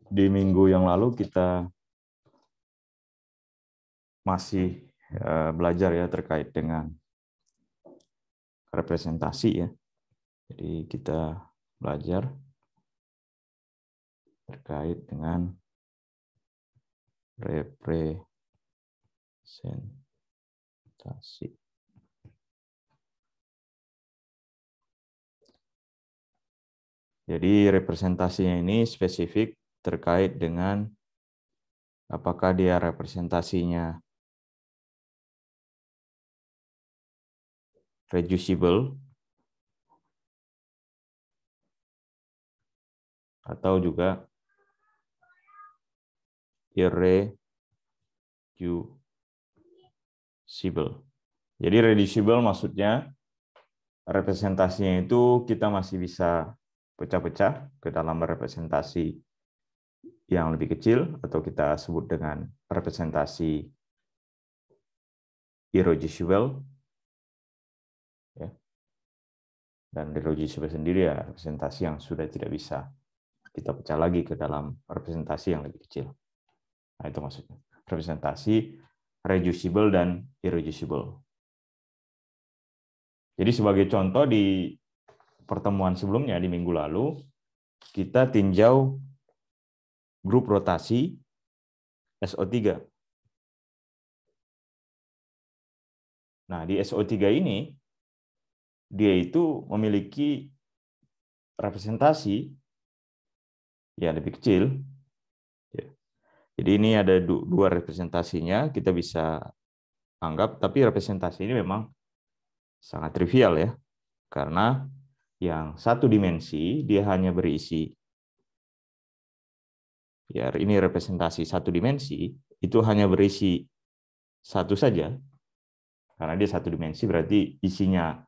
Di minggu yang lalu kita masih belajar ya terkait dengan representasi ya. Jadi kita belajar terkait dengan representasi. Jadi representasinya ini spesifik terkait dengan apakah dia representasinya reducible atau juga irreducible. Jadi reducible maksudnya representasinya itu kita masih bisa pecah-pecah ke dalam representasi yang lebih kecil atau kita sebut dengan representasi irreducible. Ya. Dan irreducible sendiri ya representasi yang sudah tidak bisa kita pecah lagi ke dalam representasi yang lebih kecil. Nah, itu maksudnya. Representasi reducible dan irreducible. Jadi sebagai contoh di pertemuan sebelumnya di minggu lalu, kita tinjau grup rotasi SO3. Nah, di SO3 ini, dia itu memiliki representasi yang lebih kecil. Jadi ini ada dua representasinya, kita bisa anggap, tapi representasi ini memang sangat trivial ya, karena yang satu dimensi dia hanya berisi, ya ini representasi satu dimensi, itu hanya berisi satu saja, karena dia satu dimensi berarti isinya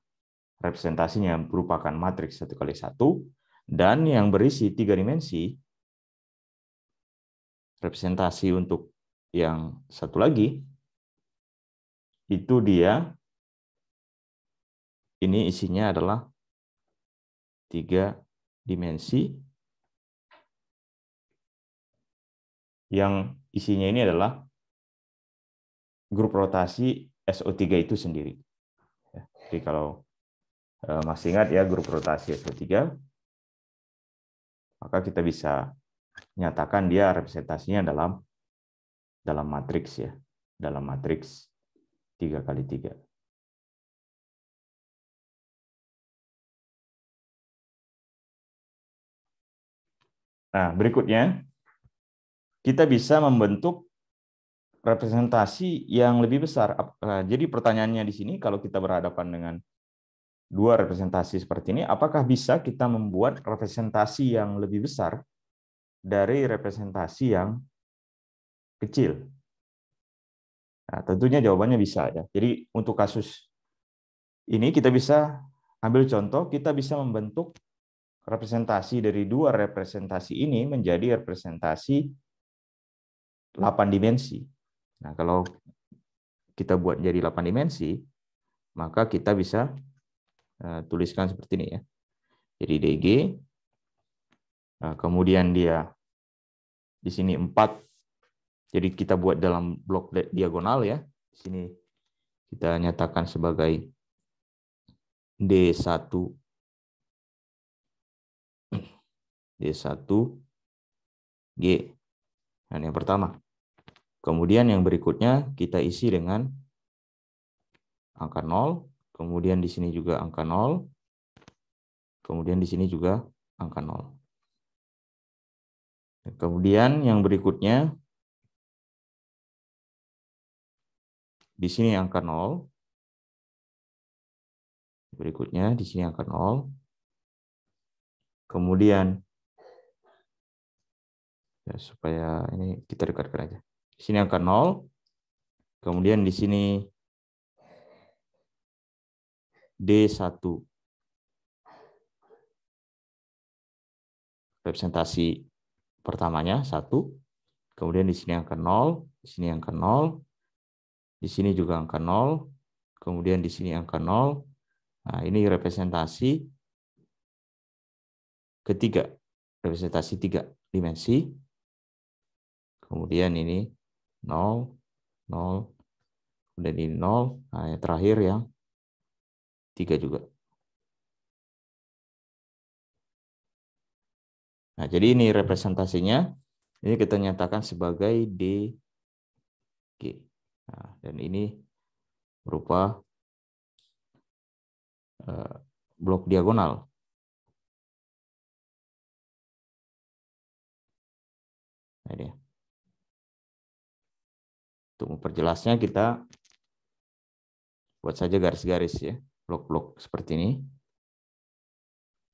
representasinya merupakan matriks 1x1, dan yang berisi 3 dimensi, representasi untuk yang satu lagi, itu dia, ini isinya adalah 3 dimensi, yang isinya ini adalah grup rotasi SO3 itu sendiri. Jadi kalau masih ingat ya grup rotasi SO3, maka kita bisa nyatakan dia representasinya dalam matriks ya, dalam matriks 3x3. Nah, berikutnya kita bisa membentuk representasi yang lebih besar. Jadi pertanyaannya di sini, kalau kita berhadapan dengan dua representasi seperti ini, apakah bisa kita membuat representasi yang lebih besar dari representasi yang kecil? Nah, tentunya jawabannya bisa ya. Jadi untuk kasus ini kita bisa ambil contoh, kita bisa membentuk representasi dari dua representasi ini menjadi representasi 8 dimensi. Nah, kalau kita buat jadi 8 dimensi, maka kita bisa tuliskan seperti ini ya. Jadi DG, kemudian dia di sini 4. Jadi kita buat dalam blok diagonal ya. Di sini kita nyatakan sebagai D1 G. Nah, yang pertama. Kemudian yang berikutnya kita isi dengan angka 0, kemudian di sini juga angka 0, kemudian di sini juga angka 0. Kemudian yang berikutnya di sini angka 0. Berikutnya di sini angka 0. Kemudian ya, supaya ini kita dekatkan aja. Di sini angka 0. Kemudian di sini D1 representasi pertamanya 1. Kemudian di sini angka 0, di sini angka 0. Di sini juga angka 0. Kemudian di sini angka 0. Nah, ini representasi ketiga, representasi 3 dimensi. kemudian ini 0, 0, kemudian ini 0, nah yang terakhir yang 3 juga. Nah, jadi ini representasinya, ini kita nyatakan sebagai DG. Nah, dan ini berupa blok diagonal. Nah, ini. Untuk memperjelasnya kita buat saja garis-garis ya, blok-blok seperti ini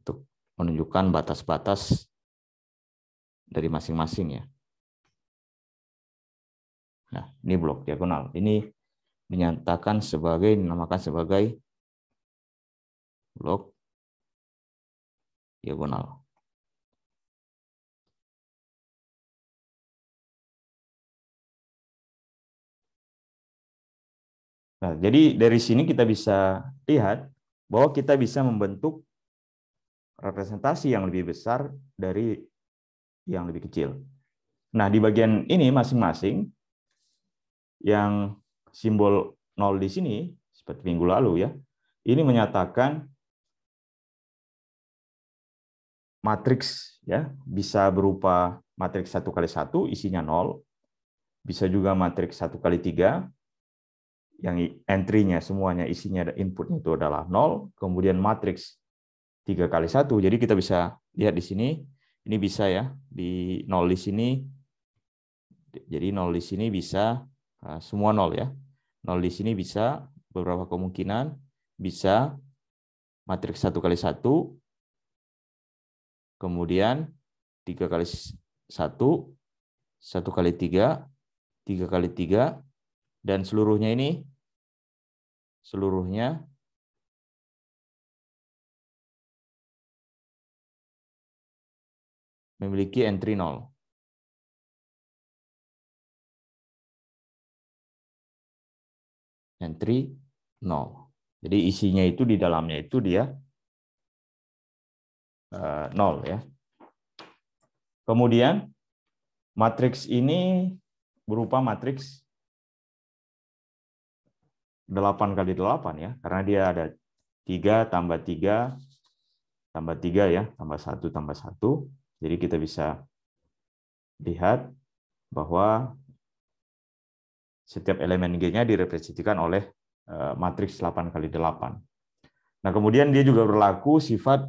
untuk menunjukkan batas-batas dari masing-masing ya. Nah, ini blok diagonal. Ini dinyatakan sebagai, dinamakan sebagai blok diagonal. Nah, jadi dari sini kita bisa lihat bahwa kita bisa membentuk representasi yang lebih besar dari yang lebih kecil. Nah, di bagian ini masing-masing yang simbol 0 di sini, seperti minggu lalu ya, ini menyatakan matriks ya, bisa berupa matriks 1x1 isinya 0, bisa juga matriks 1x3 yang entry-nya semuanya isinya inputnya itu adalah 0, kemudian matriks 3x1. Jadi kita bisa lihat di sini, ini bisa ya, di 0 di sini. Jadi 0 di sini bisa semua 0 ya. 0 di sini bisa beberapa kemungkinan, bisa matriks 1x1, kemudian 3x1, 1x3, 3x3, dan seluruhnya ini memiliki entry 0. Entry 0. Jadi isinya itu di dalamnya itu dia 0 ya. Kemudian matriks ini berupa matriks 8x8 ya, karena dia ada 3 tambah 3 tambah 3 ya, tambah 1 tambah 1. Jadi kita bisa lihat bahwa setiap elemen G-nya direpresentasikan oleh matriks 8x8. Nah, kemudian dia juga berlaku sifat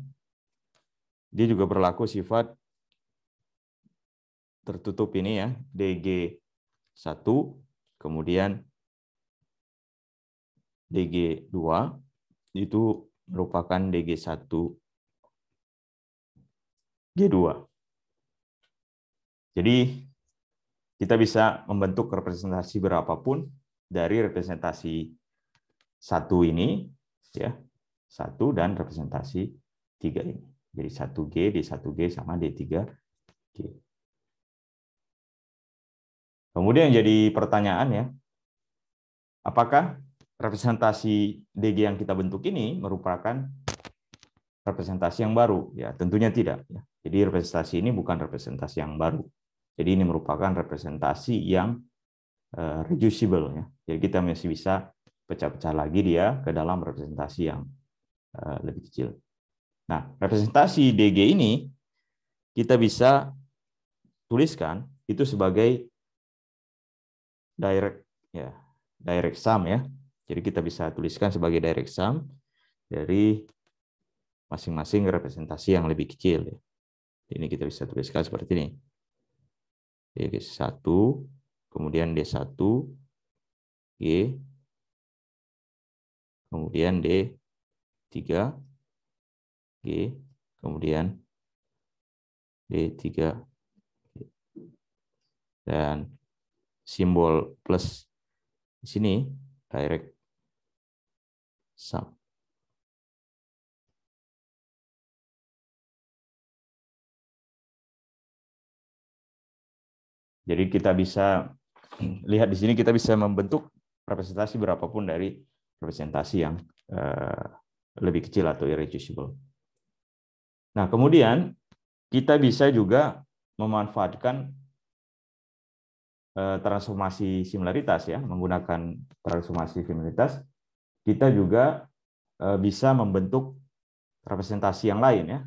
tertutup ini ya, DG1, kemudian DG2 itu merupakan DG1 G2. Jadi kita bisa membentuk representasi berapapun dari representasi 1 ini ya, 1 dan representasi 3 ini. Jadi 1G, D1G sama D3G. Kemudian jadi pertanyaan ya, apakah representasi DG yang kita bentuk ini merupakan representasi yang baru? Ya, tentunya tidak. Ya. Jadi representasi ini bukan representasi yang baru. Jadi ini merupakan representasi yang reducible. Ya. Jadi kita masih bisa pecah-pecah lagi dia ke dalam representasi yang lebih kecil. Nah, representasi DG ini kita bisa tuliskan itu sebagai direct sum ya. Jadi kita bisa tuliskan sebagai direct sum dari masing-masing representasi yang lebih kecil. Ini kita bisa tuliskan seperti ini. D1, kemudian D1, G, kemudian D3, G, kemudian D3, dan simbol plus di sini direct sum. Jadi kita bisa lihat di sini, kita bisa membentuk representasi berapapun dari representasi yang lebih kecil atau irreducible. Nah, kemudian kita bisa juga memanfaatkan transformasi similaritas ya, menggunakan transformasi similaritas, kita juga bisa membentuk representasi yang lain ya.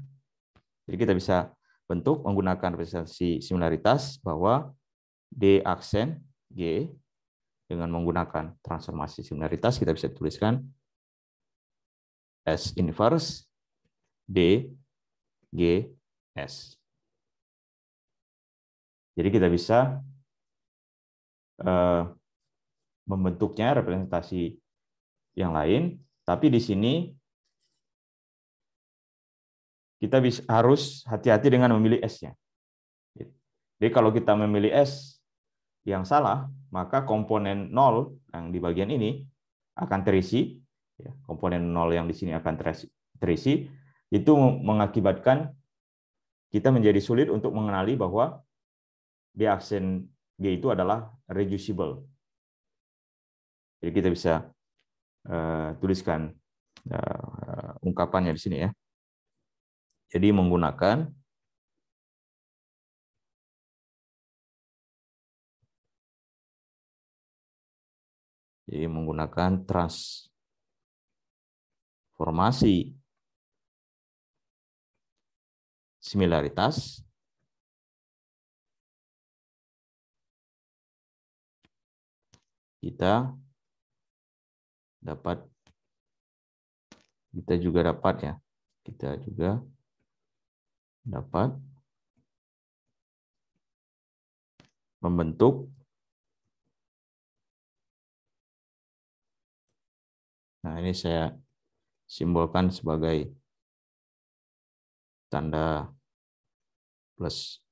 Jadi kita bisa bentuk menggunakan representasi similaritas bahwa D aksen G dengan menggunakan transformasi similaritas kita bisa tuliskan S inverse D G S. Jadi kita bisa membentuknya representasi yang lain, tapi di sini kita harus hati-hati dengan memilih S-nya. Jadi kalau kita memilih S yang salah, maka komponen 0 yang di bagian ini akan terisi, komponen 0 yang di sini akan terisi, itu mengakibatkan kita menjadi sulit untuk mengenali bahwa D aksen G itu adalah reducible. Jadi kita bisa tuliskan ungkapannya di sini ya. Jadi menggunakan transformasi similaritas kita juga dapat membentuk, nah ini saya simbolkan sebagai tanda plus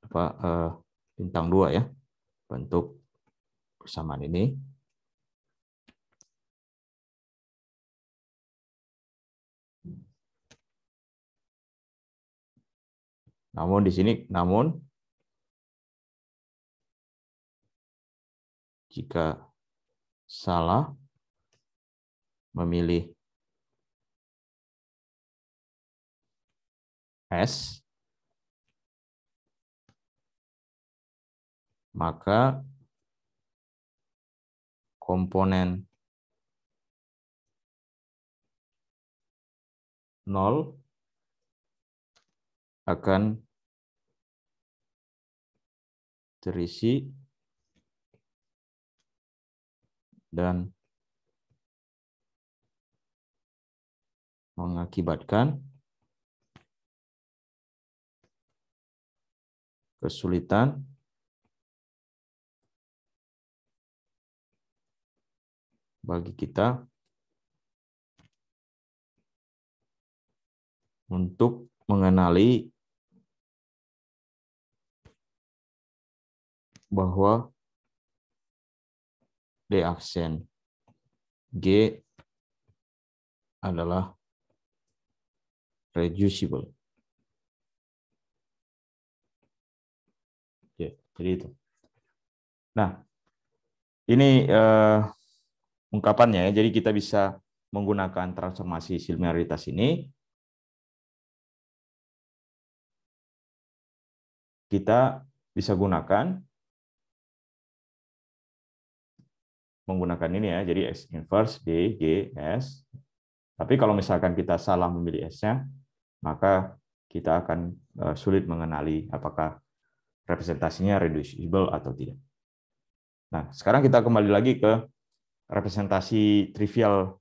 bintang 2 ya, bentuk persamaan ini. Namun di sini, jika salah memilih S, maka komponen 0 akan terisi dan mengakibatkan kesulitan bagi kita untuk mengenali bahwa D aksen G adalah reducible. Ya, jadi itu. Nah, ini ungkapannya ya. Jadi kita bisa menggunakan transformasi similaritas ini. Kita bisa gunakan menggunakan ini ya. Jadi S inverse D G S. Tapi kalau misalkan kita salah memilih S-nya, maka kita akan sulit mengenali apakah representasinya reducible atau tidak. Nah, sekarang kita kembali lagi ke representasi trivial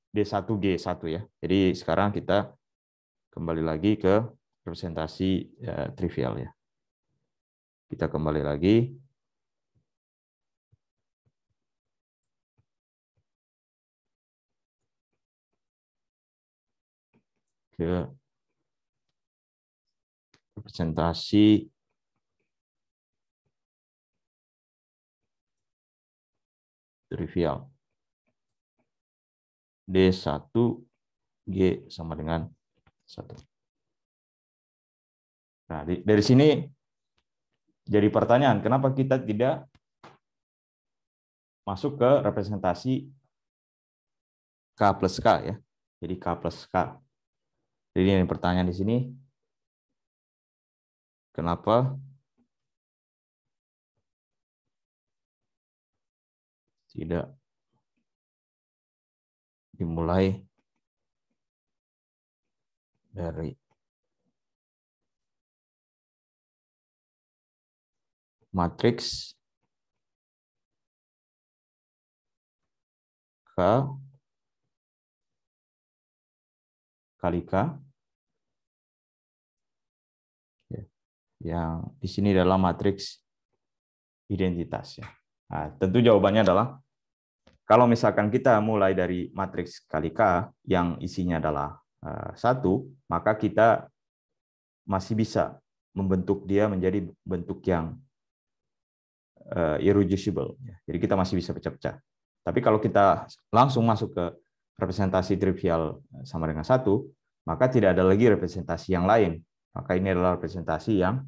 D1G1 ya. Jadi sekarang kita kembali lagi ke representasi trivial ya. Kita kembali lagi ke representasi trivial. D1G sama dengan 1. Nah, dari sini jadi pertanyaan, kenapa kita tidak masuk ke representasi K plus K ya. Jadi K plus K. Jadi ini pertanyaan di sini, kenapa tidak dimulai dari matriks K kali K, yang di sini adalah matriks identitas. Ya. Nah, tentu jawabannya adalah kalau misalkan kita mulai dari matriks kali K yang isinya adalah 1, maka kita masih bisa membentuk dia menjadi bentuk yang irreducible. Jadi kita masih bisa pecah-pecah. Tapi kalau kita langsung masuk ke representasi trivial sama dengan 1, maka tidak ada lagi representasi yang lain. Maka ini adalah representasi yang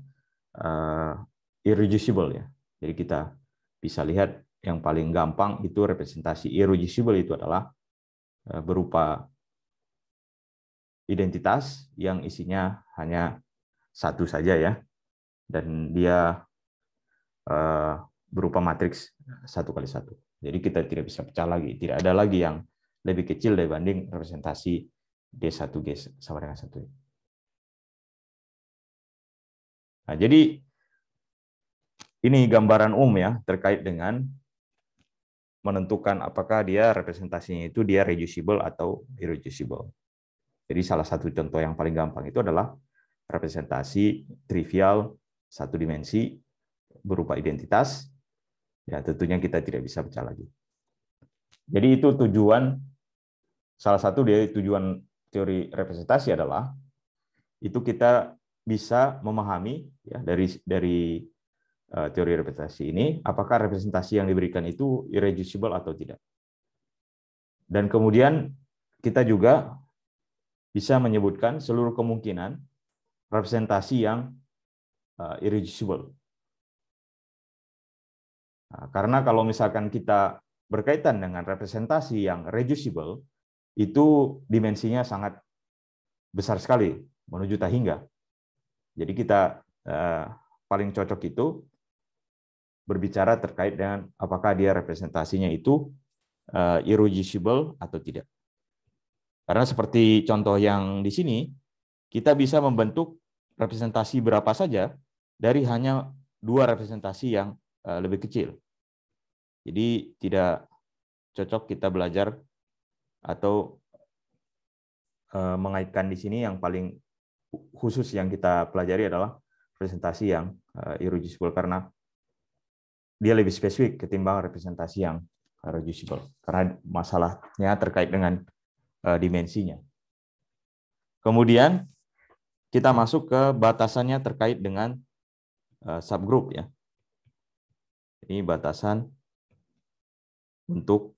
irreducible. Ya. Jadi kita bisa lihat yang paling gampang itu representasi irreducible itu adalah berupa identitas yang isinya hanya 1 saja ya, dan dia berupa matriks 1 kali 1. Jadi kita tidak bisa pecah lagi, tidak ada lagi yang lebih kecil dibanding representasi D1G sama dengan 1. Nah, jadi ini gambaran ya terkait dengan menentukan apakah dia representasinya itu dia reducible atau irreducible. Jadi salah satu contoh yang paling gampang itu adalah representasi trivial 1 dimensi berupa identitas. Ya, tentunya kita tidak bisa pecah lagi. Jadi itu salah satu dari tujuan teori representasi adalah itu kita bisa memahami ya dari teori representasi ini, apakah representasi yang diberikan itu irreducible atau tidak. Dan kemudian kita juga bisa menyebutkan seluruh kemungkinan representasi yang irreducible. Nah, karena kalau misalkan kita berkaitan dengan representasi yang reducible, itu dimensinya sangat besar sekali, menuju tak hingga. Jadi kita paling cocok itu berbicara terkait dengan apakah dia representasinya itu irreducible atau tidak. Karena seperti contoh yang di sini, kita bisa membentuk representasi berapa saja dari hanya 2 representasi yang lebih kecil. Jadi tidak cocok kita belajar atau mengaitkan di sini yang paling khusus yang kita pelajari adalah representasi yang irreducible, karena dia lebih spesifik ketimbang representasi yang reducible karena masalahnya terkait dengan dimensinya. Kemudian kita masuk ke batasannya terkait dengan subgroup ya. Ini batasan untuk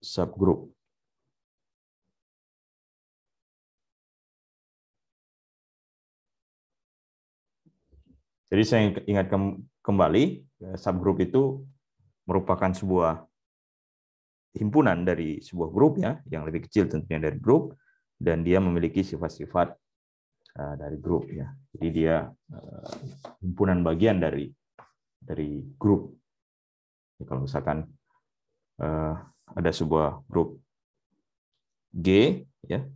subgroup. Jadi saya ingat kembali, subgroup itu merupakan sebuah himpunan dari sebuah grup ya, yang lebih kecil tentunya dari grup, dan dia memiliki sifat-sifat dari grup ya. Jadi dia himpunan bagian dari grup. Kalau misalkan ada sebuah grup G ya,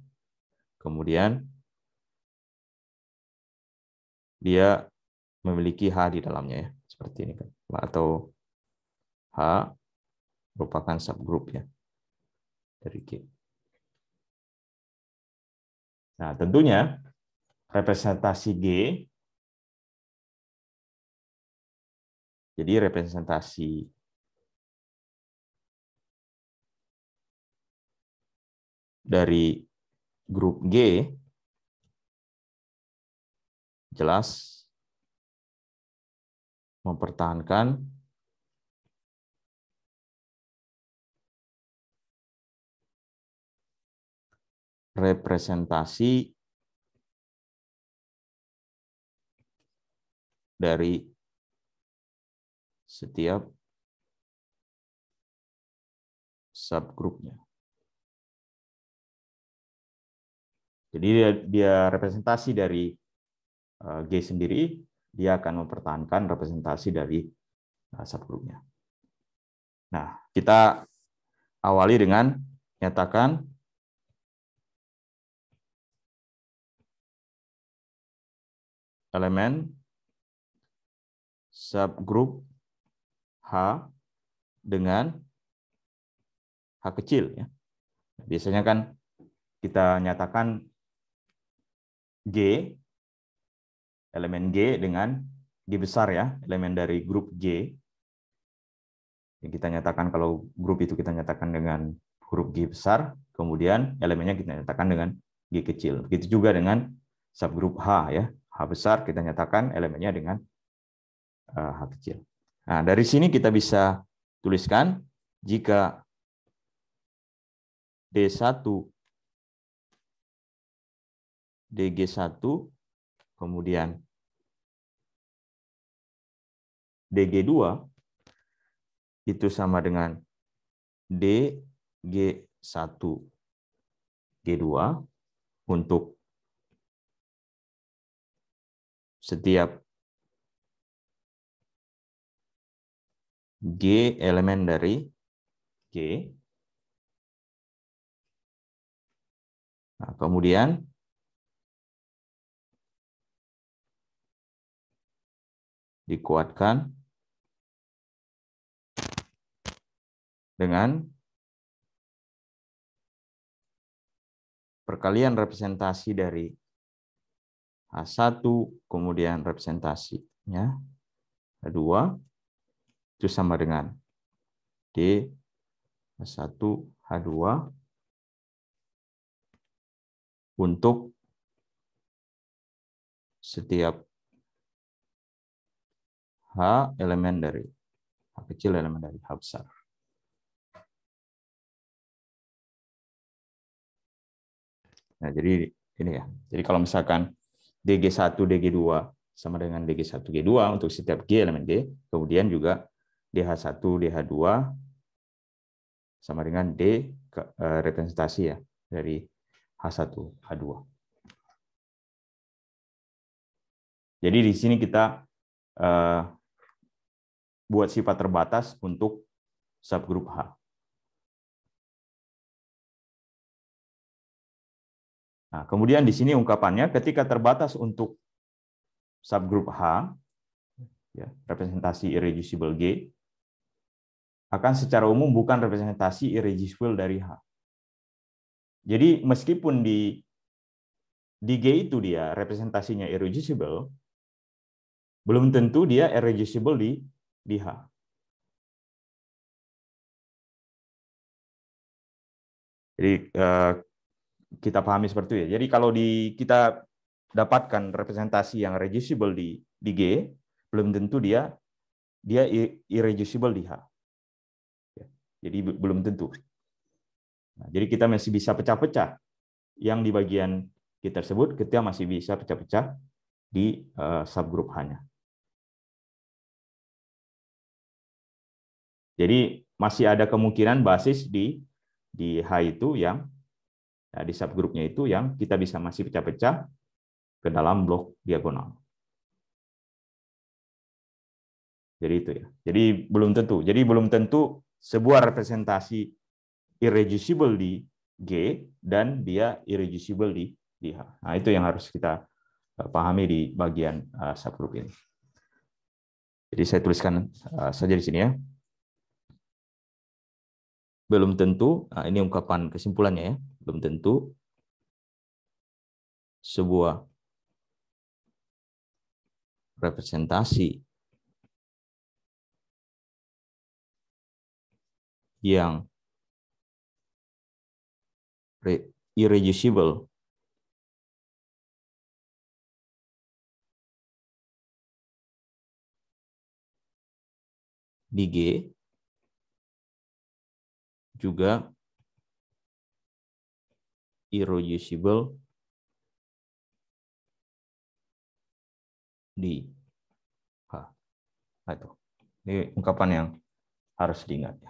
kemudian dia memiliki H di dalamnya ya, seperti ini kan, atau H merupakan subgroup ya dari G. Nah, tentunya representasi G, jadi representasi dari grup G jelas mempertahankan representasi dari setiap subgrupnya. Jadi dia representasi dari G sendiri, dia akan mempertahankan representasi dari subgrupnya. Nah, kita awali dengan nyatakan elemen subgrup H dengan H kecil. Ya. Biasanya kan kita nyatakan G, elemen G dengan G besar ya, elemen dari grup G. Yang kita nyatakan kalau grup itu kita nyatakan dengan huruf G besar, kemudian elemennya kita nyatakan dengan G kecil. Begitu juga dengan subgrup H ya. H besar kita nyatakan elemennya dengan H kecil. Nah, dari sini kita bisa tuliskan jika D1 DG1 kemudian DG2 itu sama dengan DG1 G2 untuk setiap G elemen dari G. Nah, kemudian dikuatkan dengan perkalian representasi dari H1, kemudian representasinya H2, itu sama dengan D H1 H2 untuk setiap H elemen dari H kecil elemen dari H besar. Nah, jadi ini ya. Jadi kalau misalkan DG1, DG2 sama dengan DG1, G2 untuk setiap G elemen G, kemudian juga DH1, DH2 sama dengan D representasi ya dari H1, H2. Jadi di sini kita buat sifat terbatas untuk subgrup H. Nah, kemudian di sini ungkapannya ketika terbatas untuk subgrup H, ya, representasi irreducible G, akan secara umum bukan representasi irreducible dari H. Jadi meskipun di G itu dia representasinya irreducible, belum tentu dia irreducible di H. Jadi kita pahami seperti itu ya. Jadi kalau kita dapatkan representasi yang reducible di G, belum tentu dia irreducible di H. Jadi belum tentu. Nah, jadi kita masih bisa pecah-pecah yang di bagian kita tersebut, kita masih bisa pecah-pecah di subgrup H-nya. Jadi masih ada kemungkinan basis di H itu yang nah, di subgrupnya itu yang kita bisa masih pecah-pecah ke dalam blok diagonal. Jadi itu ya. Jadi belum tentu sebuah representasi irreducible di G dan dia irreducible di H. Nah, itu yang harus kita pahami di bagian subgrup ini. Jadi saya tuliskan saja di sini ya. Belum tentu, nah ini ungkapan kesimpulannya ya, belum tentu sebuah representasi yang irreducible di G juga irreducible di H. Nah, itu. Ini ungkapan yang harus diingat.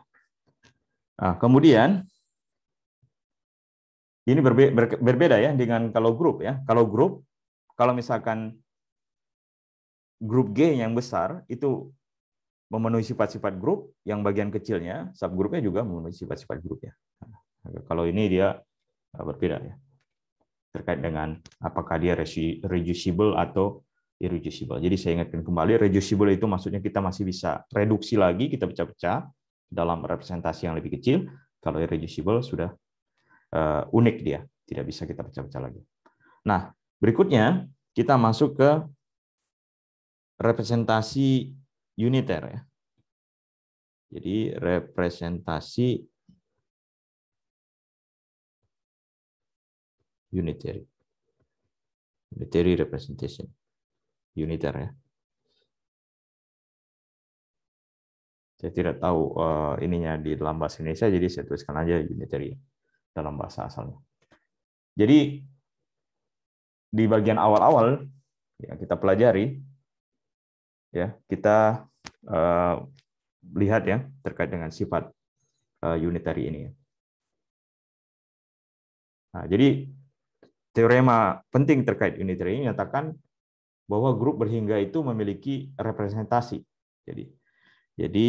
Nah, kemudian ini berbeda ya dengan kalau grup ya. Kalau grup, kalau misalkan grup G yang besar itu memenuhi sifat-sifat grup, yang bagian kecilnya, subgrupnya juga memenuhi sifat-sifat grupnya. Kalau ini dia berbeda ya, terkait dengan apakah dia reducible atau irreducible. Jadi saya ingatkan kembali, reducible itu maksudnya kita masih bisa reduksi lagi, kita pecah-pecah dalam representasi yang lebih kecil. Kalau irreducible sudah unik dia, tidak bisa kita pecah-pecah lagi. Nah, berikutnya kita masuk ke representasi uniter ya. Jadi representasi unitary representation, uniter ya. Saya tidak tahu ininya di dalam bahasa Indonesia, jadi saya tuliskan aja unitary dalam bahasa asalnya. Jadi di bagian awal-awal ya kita pelajari ya, kita lihat ya terkait dengan sifat unitary ini. Nah, jadi teorema penting terkait unitary ini menyatakan bahwa grup berhingga itu memiliki representasi. Jadi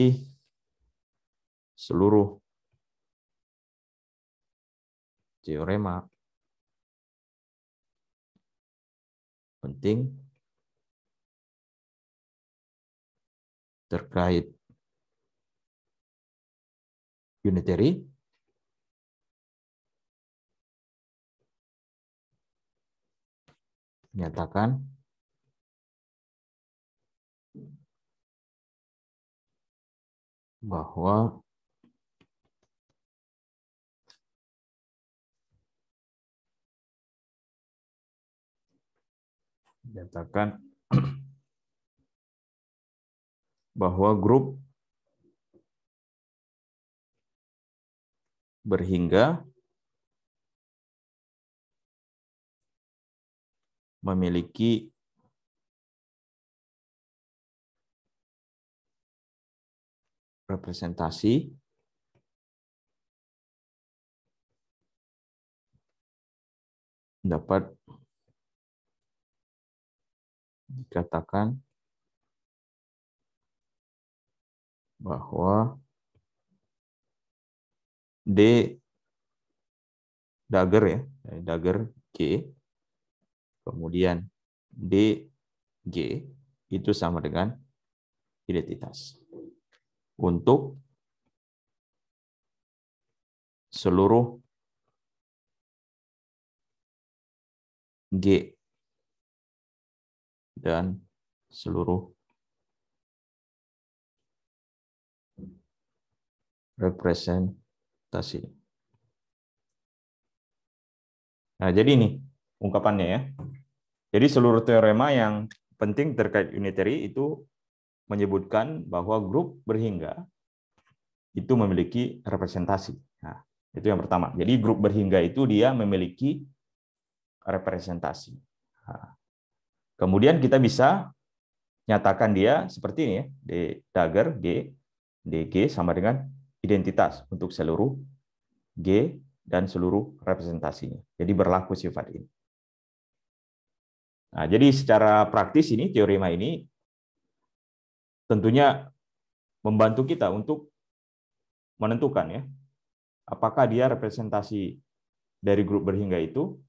seluruh teorema penting terkait unitary menyatakan bahwa grup berhingga memiliki representasi dapat dikatakan bahwa D dagger ya, dagger G, kemudian DG itu sama dengan identitas untuk seluruh G dan seluruh representasi. Nah, jadi ini ungkapannya ya. Jadi seluruh teorema yang penting terkait unitary itu menyebutkan bahwa grup berhingga itu memiliki representasi. Nah, itu yang pertama. Jadi grup berhingga itu dia memiliki representasi. Nah, kemudian kita bisa nyatakan dia seperti ini ya, D dagger G, DG sama dengan identitas untuk seluruh G dan seluruh representasinya. Jadi berlaku sifat ini. Nah, jadi secara praktis ini teorema ini tentunya membantu kita untuk menentukan ya, apakah dia representasi dari grup berhingga itu.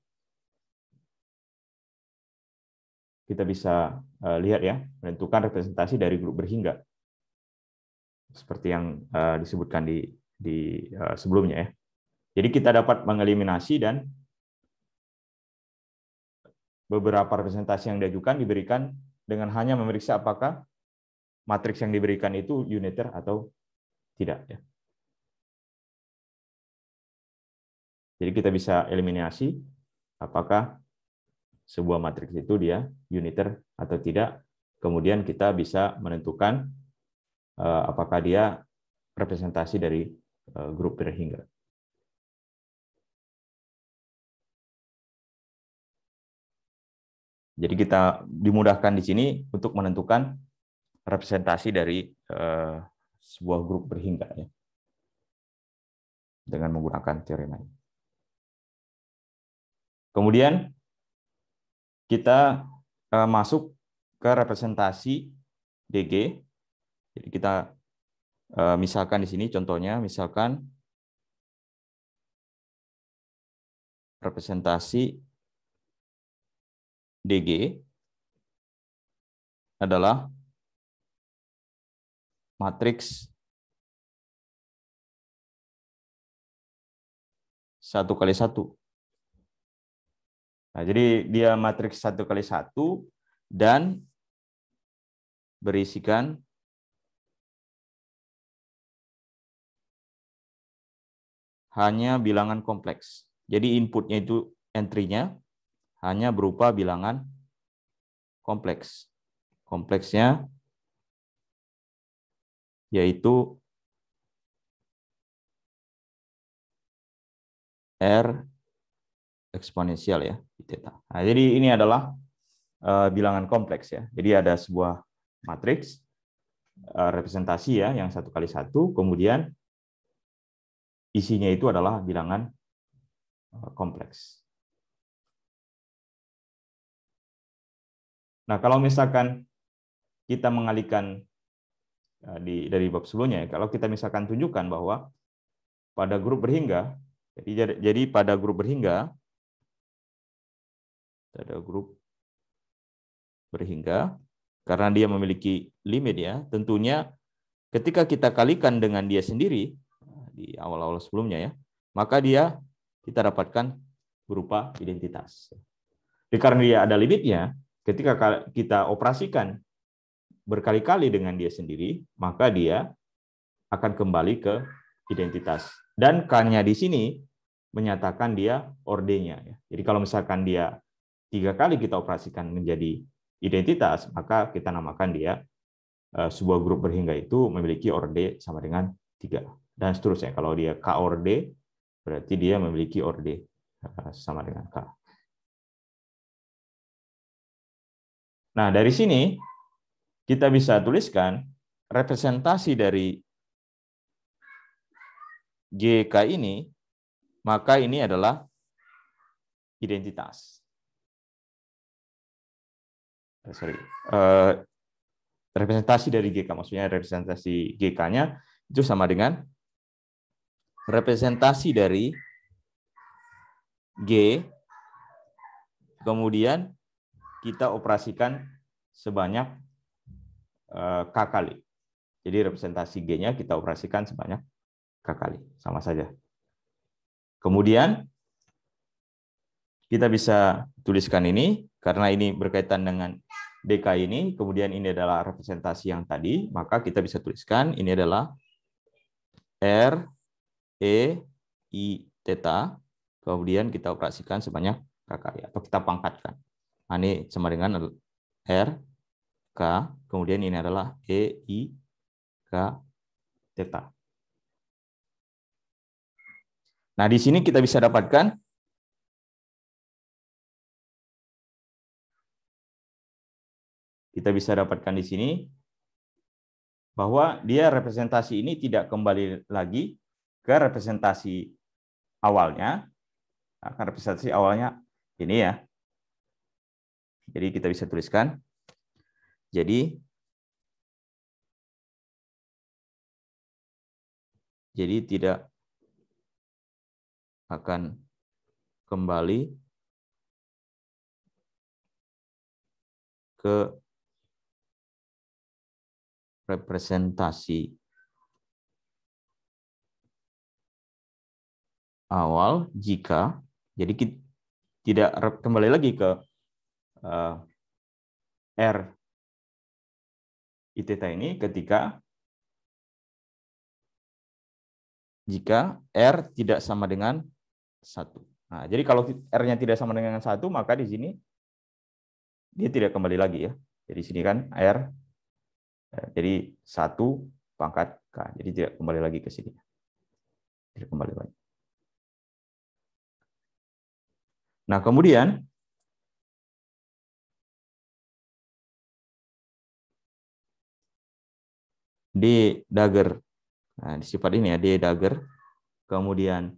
Kita bisa lihat ya, menentukan representasi dari grup berhingga. Seperti yang disebutkan di sebelumnya ya. Jadi kita dapat mengeliminasi dan beberapa representasi yang diajukan diberikan dengan hanya memeriksa apakah matriks yang diberikan itu uniter atau tidak ya. Jadi kita bisa eliminasi apakah sebuah matriks itu dia uniter atau tidak. Kemudian kita bisa menentukan apakah dia representasi dari grup berhingga. Jadi kita dimudahkan di sini untuk menentukan representasi dari sebuah grup berhingga ya, dengan menggunakan teorema ini. Kemudian kita masuk ke representasi DG. Jadi kita misalkan di sini contohnya, misalkan representasi DG adalah matriks 1x1. Nah, jadi dia matriks 1x1 dan berisikan hanya bilangan kompleks. Jadi inputnya itu entry-nya hanya berupa bilangan kompleks. Kompleksnya yaitu R eksponensial ya, theta. Nah, jadi ini adalah bilangan kompleks ya. Jadi ada sebuah matriks representasi ya yang 1x1, kemudian isinya itu adalah bilangan kompleks. Nah, kalau misalkan kita mengalihkan dari bab sebelumnya, kalau kita misalkan tunjukkan bahwa pada grup berhingga, jadi pada grup berhingga, ada grup berhingga, karena dia memiliki limit ya, tentunya ketika kita kalikan dengan dia sendiri di awal-awal sebelumnya ya, maka kita dapatkan berupa identitas. Jadi karena dia ada limitnya, ketika kita operasikan berkali-kali dengan dia sendiri, maka dia akan kembali ke identitas. Dan K-nya di sini menyatakan dia ordernya. Jadi kalau misalkan dia 3 kali kita operasikan menjadi identitas, maka kita namakan dia sebuah grup berhingga itu memiliki orde sama dengan 3. Dan seterusnya. Kalau dia K orde, berarti dia memiliki orde sama dengan K. Nah, dari sini kita bisa tuliskan representasi dari GK ini, maka ini adalah identitas. Representasi dari GK, maksudnya representasi GK-nya itu sama dengan representasi dari G, kemudian kita operasikan sebanyak K kali. Jadi representasi G-nya kita operasikan sebanyak K kali, sama saja. Kemudian kita bisa tuliskan ini, karena ini berkaitan dengan DK ini, kemudian ini adalah representasi yang tadi, maka kita bisa tuliskan ini adalah R, E, I, theta, kemudian kita operasikan sebanyak K kali, atau kita pangkatkan. Nah, ini sama dengan R, K, kemudian ini adalah E, I, K, theta. Nah, di sini kita bisa dapatkan di sini bahwa dia representasi ini tidak kembali lagi ke representasi awalnya. Nah, representasi awalnya ini ya. Jadi kita bisa tuliskan. Jadi tidak akan kembali ke representasi awal jika, jadi tidak kembali lagi ke R I theta ini jika R tidak sama dengan 1. Nah, jadi kalau R-nya tidak sama dengan 1, maka di sini dia tidak kembali lagi ya. Jadi sini kan R, jadi 1 pangkat K. Jadi tidak kembali lagi ke sini. Tidak kembali lagi. Nah, kemudian D dagger. Nah, di sifat ini ya, D dagger. Kemudian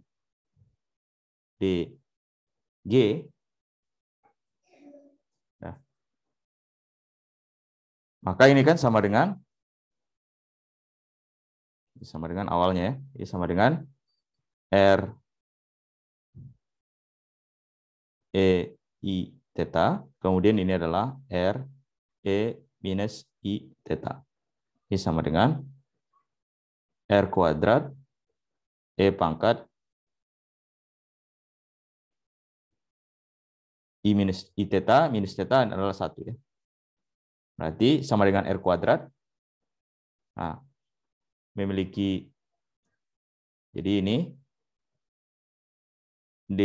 D G. Nah, maka ini kan sama dengan sama dengan awalnya ya. Ini sama dengan R E I theta. Kemudian ini adalah R E minus I theta. Ini sama dengan R kuadrat E pangkat I theta minus theta adalah 1 ya. Berarti sama dengan R kuadrat. Nah, memiliki, jadi ini D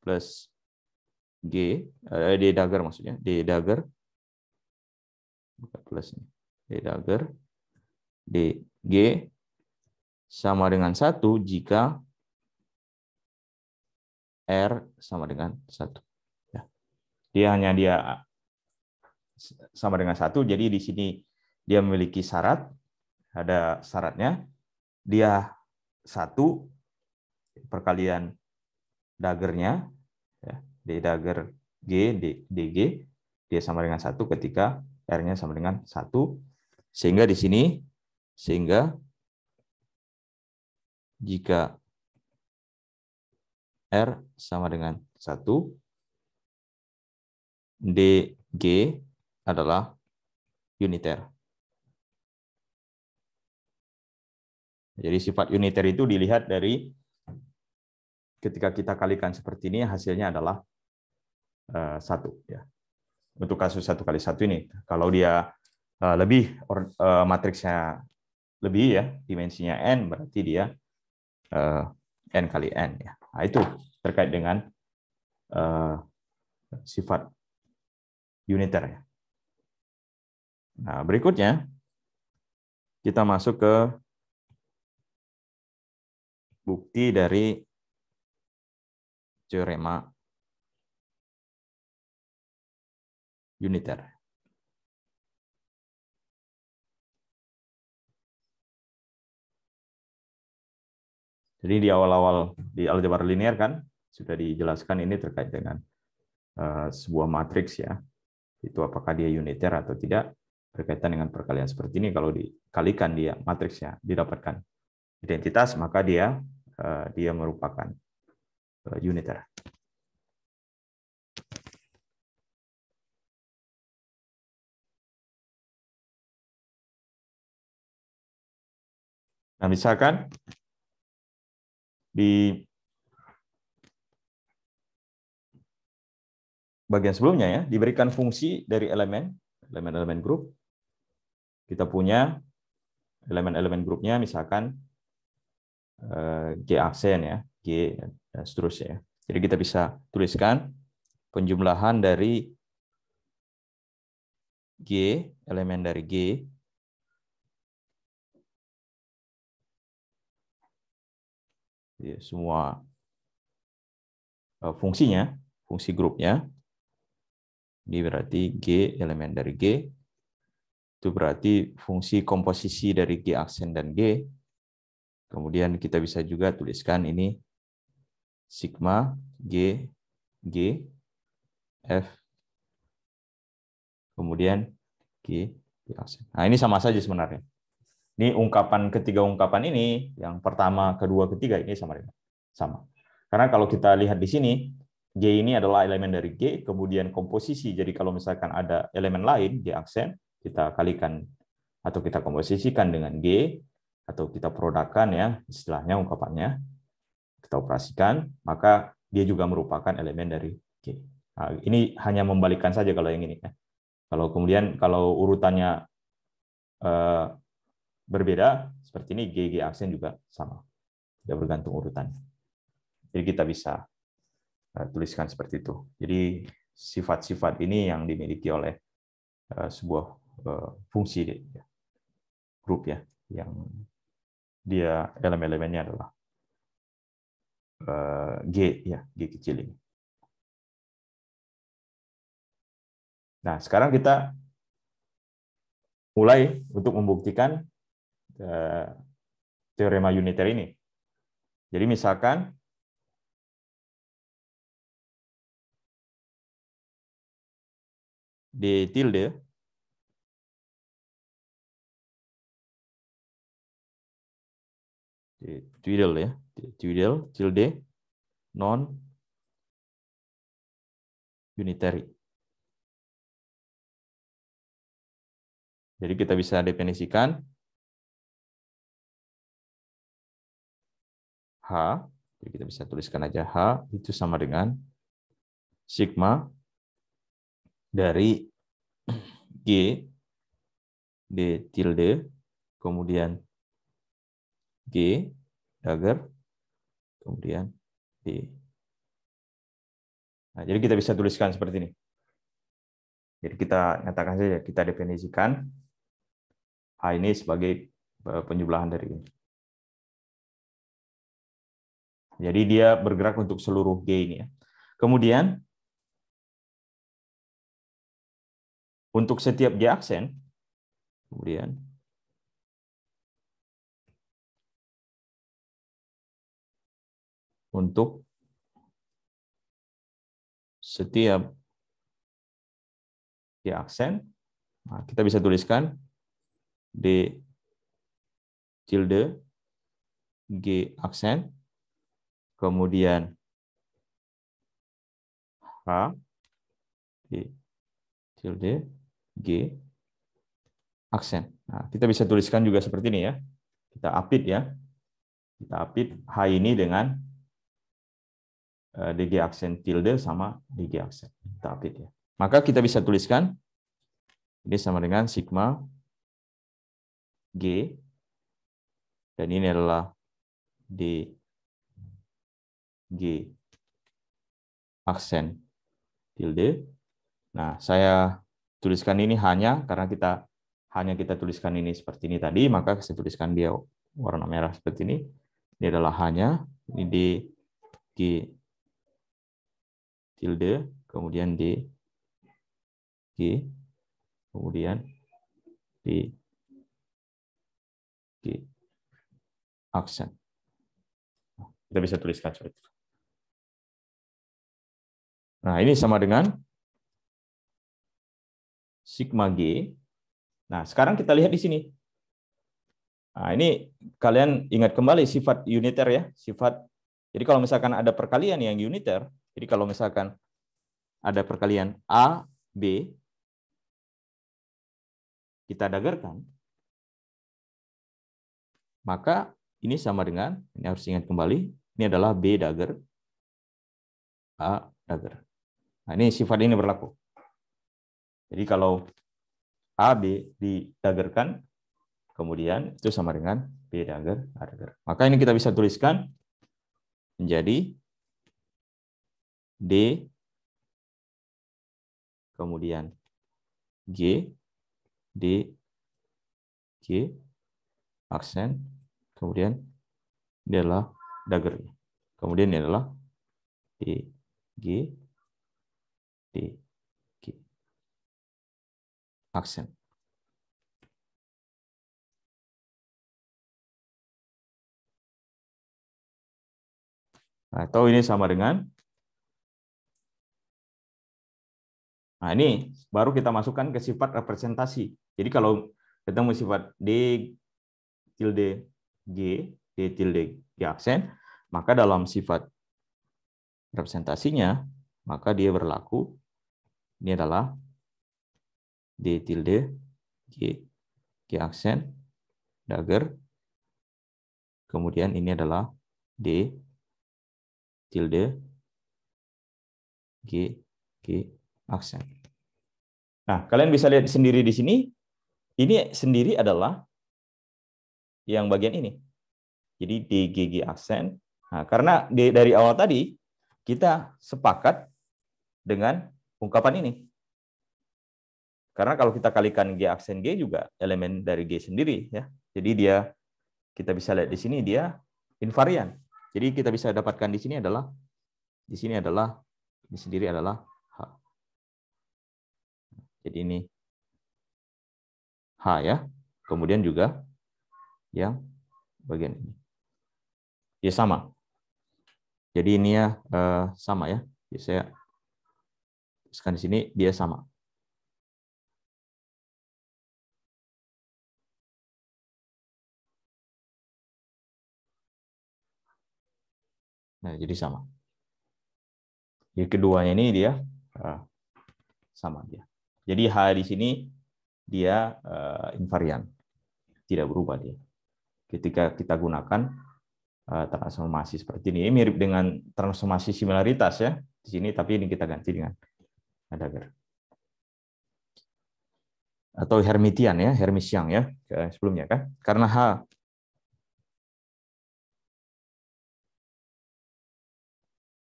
plus G, D dagger maksudnya, D dagger, bukan plus ini, D dagger, D G sama dengan 1 jika R sama dengan 1. Ya. Dia sama dengan 1, jadi di sini dia memiliki syarat, ada syaratnya, dia 1 perkalian daggernya, ya, D dagger G, DG, dia sama dengan 1 ketika R-nya sama dengan 1, sehingga di sini, sehingga jika R sama dengan 1, DG adalah uniter. Jadi sifat uniter itu dilihat dari ketika kita kalikan seperti ini, hasilnya adalah 1. Ya. Untuk kasus 1 kali 1 ini, kalau dia lebih, matriksnya lebih ya, dimensinya N, berarti dia N kali N. Ya. Nah, itu terkait dengan sifat uniter. Ya. Nah, berikutnya kita masuk ke bukti dari teorema uniter. Jadi di awal-awal di aljabar linear kan sudah dijelaskan ini terkait dengan sebuah matriks ya. Itu apakah dia uniter atau tidak, berkaitan dengan perkalian seperti ini. Kalau dikalikan dia matriksnya didapatkan identitas, maka dia merupakan uniter. Nah, misalkan di bagian sebelumnya ya, diberikan fungsi dari elemen grup. Kita punya elemen-elemen grupnya, misalkan G aksen ya, G dan seterusnya. Jadi kita bisa tuliskan penjumlahan dari G, elemen dari G, ya, semua fungsinya, fungsi grupnya. Ini berarti G, elemen dari G. Itu berarti fungsi komposisi dari G aksen dan G. Kemudian kita bisa juga tuliskan ini sigma G, G, F, kemudian G, G aksen. Nah, ini sama saja sebenarnya. Ini ketiga ungkapan ini, yang pertama, kedua, ketiga, ini sama. Karena kalau kita lihat di sini, G ini adalah elemen dari G, kemudian komposisi. Jadi kalau misalkan ada elemen lain, G aksen, kita kalikan atau kita komposisikan dengan G, atau kita produkkan ya, istilahnya ungkapannya, kita operasikan, maka dia juga merupakan elemen dari G. Nah, ini hanya membalikkan saja kalau yang ini. Ya. Kalau urutannya berbeda, seperti ini, G aksen juga sama. Tidak bergantung urutannya. Jadi kita bisa tuliskan seperti itu. Jadi sifat-sifat ini yang dimiliki oleh sebuah fungsi grup ya, yang dia elemen-elemennya adalah G ya, G kecil ini. Nah, sekarang kita mulai untuk membuktikan teorema uniter ini. Jadi misalkan D tilde Twiddle ya, twiddle tilde non unitary. Jadi kita bisa definisikan H, jadi kita bisa tuliskan aja H itu sama dengan sigma dari G D tilde kemudian G dagger kemudian D. Nah, jadi kita bisa tuliskan seperti ini. Jadi kita nyatakan saja, kita definisikan H ini sebagai penjumlahan dari ini. Jadi dia bergerak untuk seluruh G ini ya. Kemudian untuk setiap G aksen, kemudian untuk setiap G aksen, nah kita bisa tuliskan D tilde G aksen, kemudian H D tilde G aksen. Nah, kita bisa tuliskan juga seperti ini ya. Kita apit ya. Kita apit H ini dengan DG aksen tilde sama DG aksen. Kita apit ya. Maka kita bisa tuliskan ini sama dengan sigma G dan ini adalah DG aksen tilde. Nah, saya tuliskan ini hanya karena kita tuliskan ini seperti ini tadi, maka saya tuliskan dia warna merah seperti ini. Ini adalah hanya ini DG tilde, kemudian DG, kemudian DG aksen. Kita bisa tuliskan seperti itu. Nah, ini sama dengan sigma G. Nah, sekarang kita lihat di sini. Nah, ini kalian ingat kembali sifat uniter ya, sifat. Jadi kalau misalkan ada perkalian yang uniter, jadi kalau misalkan ada perkalian A, B, kita daggerkan, maka ini sama dengan, ini harus ingat kembali, ini adalah B dagger, A dagger. Nah, ini sifat ini berlaku. Jadi kalau A, B didaggerkan, kemudian itu sama dengan B dagger, A dagger. Maka ini kita bisa tuliskan menjadi D, kemudian G, D, G, aksen, kemudian ini adalah dagger. Kemudian ini adalah D, G, D, G, aksen. Atau ini sama dengan, nah ini baru kita masukkan ke sifat representasi. Jadi kalau ketemu sifat D tilde G, D tilde G aksen, maka dalam sifat representasinya, maka dia berlaku, ini adalah D tilde G, G aksen, dagger, kemudian ini adalah D tilde G, G aksen. Nah, kalian bisa lihat sendiri di sini, ini sendiri adalah yang bagian ini. Jadi DGG aksen. Nah, karena dari awal tadi kita sepakat dengan ungkapan ini. Karena kalau kita kalikan G aksen G juga elemen dari G sendiri ya. Jadi kita bisa lihat di sini dia invarian. Jadi kita bisa dapatkan di sini adalah ini sendiri adalah H. Jadi ini H ya. Kemudian juga yang bagian ini. Ya sama. Jadi ini ya sama ya. Jadi saya tuliskan di sini dia sama. Nah, jadi sama. Jadi keduanya ini dia sama dia. Jadi H di sini dia invarian, tidak berubah dia. Ketika kita gunakan transformasi seperti ini mirip dengan transformasi similaritas ya di sini, tapi ini kita ganti dengan Heidegger atau Hermitian ya, Hermitian ya sebelumnya kan, karena H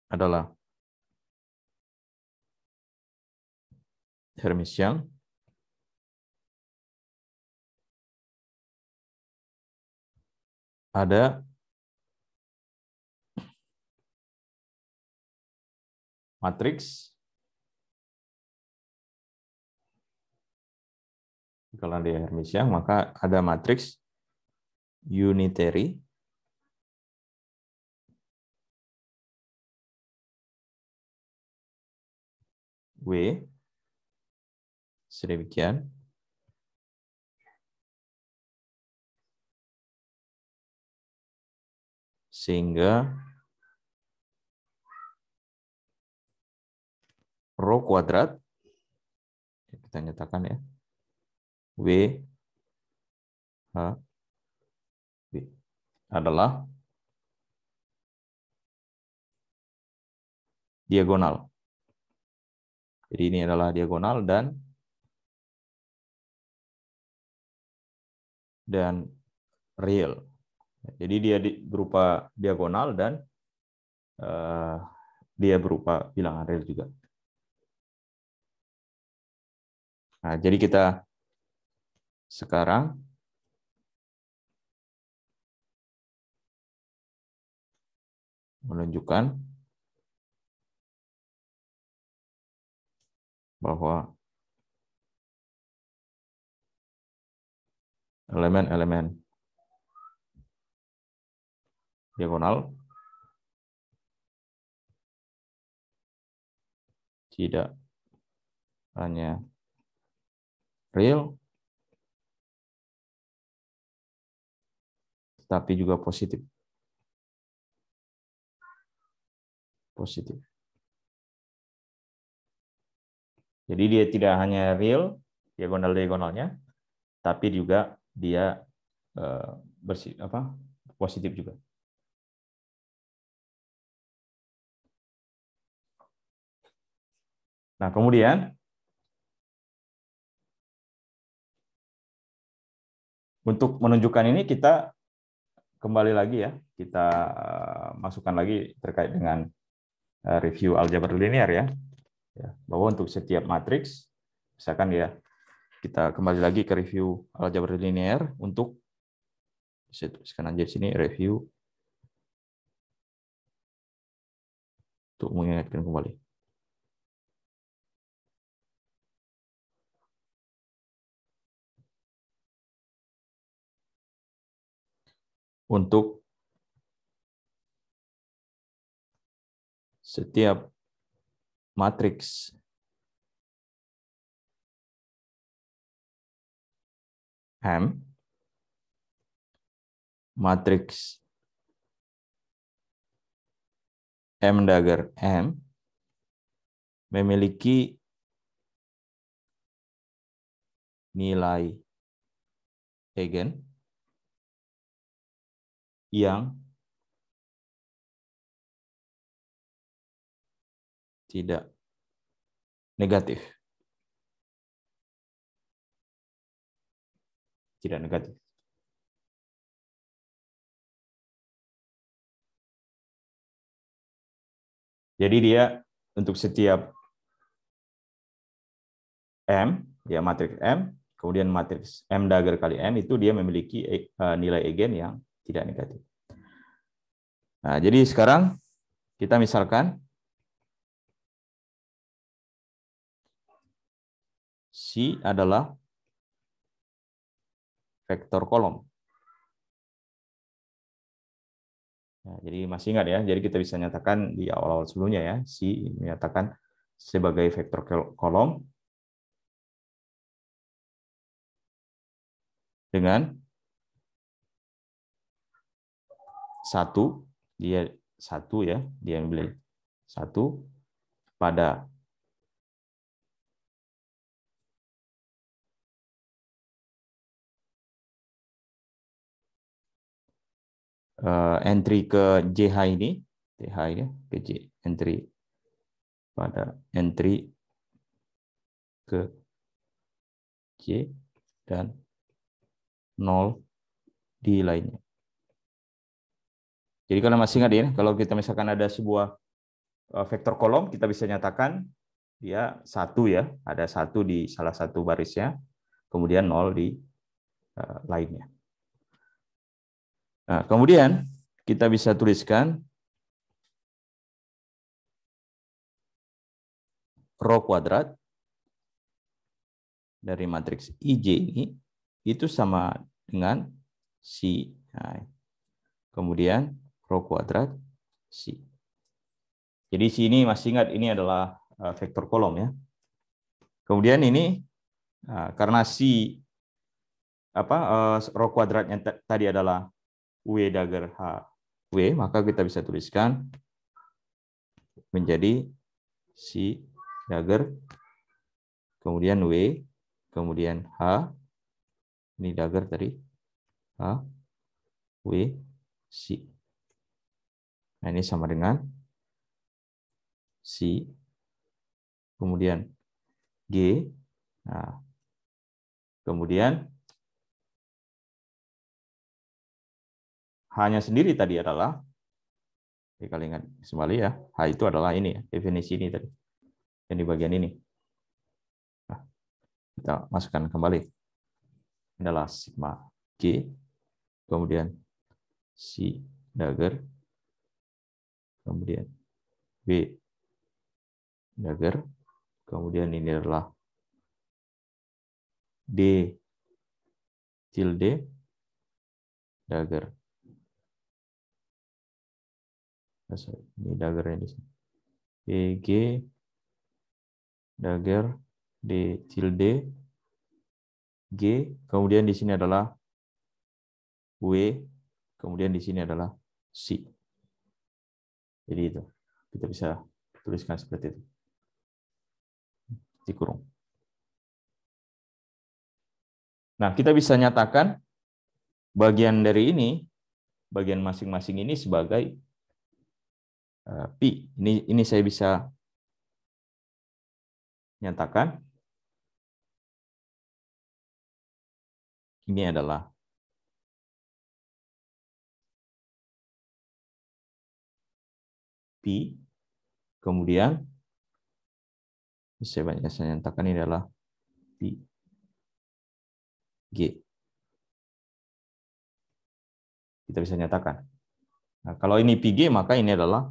adalah Hermitian, ada matriks. Kalau dia Hermitian, maka ada matriks unitary W sedemikian sehingga rho kuadrat, kita nyatakan ya, W H B adalah diagonal. Jadi ini adalah diagonal dan real. Jadi dia berupa diagonal dan dia berupa bilangan real juga. Nah, jadi kita sekarang menunjukkan bahwa elemen-elemen diagonal tidak hanya real, tetapi juga positif. Positif. Jadi dia tidak hanya real, diagonal-diagonalnya, tapi juga dia positif juga. Nah, kemudian untuk menunjukkan ini kita kembali lagi ya, kita masukkan lagi terkait dengan review aljabar linear ya. Bahwa untuk setiap matriks, misalkan ya, kita kembali lagi ke review aljabar linear untuk saya tuliskan aja di sini review untuk mengingatkan kembali. Untuk setiap matriks M, matriks M dagger M memiliki nilai eigen yang tidak negatif. Tidak negatif. Jadi dia untuk setiap M, ya matriks M, kemudian matriks M dagger kali M itu dia memiliki nilai eigen yang tidak negatif. Nah, jadi sekarang kita misalkan C adalah vektor kolom. Nah, jadi masih ingat ya, jadi kita bisa nyatakan di awal-awal sebelumnya ya, C menyatakan sebagai vektor kolom dengan 1, dia 1 ya, dia ambil 1 pada entry ke JH ini, TH ini ke J, entry pada entry ke J dan 0 di lainnya. Jadi kalau masih ingat ya, kalau kita misalkan ada sebuah vektor kolom, kita bisa nyatakan dia 1 ya, ada 1 di salah satu barisnya, kemudian 0 di lainnya. Nah, kemudian kita bisa tuliskan row kuadrat dari matriks IJ ini itu sama dengan C. Nah, kemudian row kuadrat C. Jadi sini masih ingat ini adalah vektor kolom ya. Kemudian ini karena C row kuadratnya tadi adalah W dagger H W, maka kita bisa tuliskan menjadi C dagger, kemudian W, kemudian H, ini dagger tadi, H, W, C. Nah ini sama dengan C, kemudian G, nah, kemudian H-nya sendiri tadi adalah, kalau ingat kembali ya, H itu adalah ini ya, definisi ini tadi, yang di bagian ini. Nah, kita masukkan kembali. Ini adalah sigma G, kemudian C dagger, kemudian B dagger, kemudian ini adalah D tilde dagger. Ini dagger ini. BG dagger D tilde G, kemudian di sini adalah W, kemudian di sini adalah C. Jadi itu kita bisa tuliskan seperti itu. Dikurung. Nah, kita bisa nyatakan bagian dari ini, bagian masing-masing ini sebagai pi. Ini saya bisa nyatakan ini adalah pi, kemudian saya nyatakan ini adalah pi G. Kita bisa nyatakan. Nah, kalau ini pi G, maka ini adalah,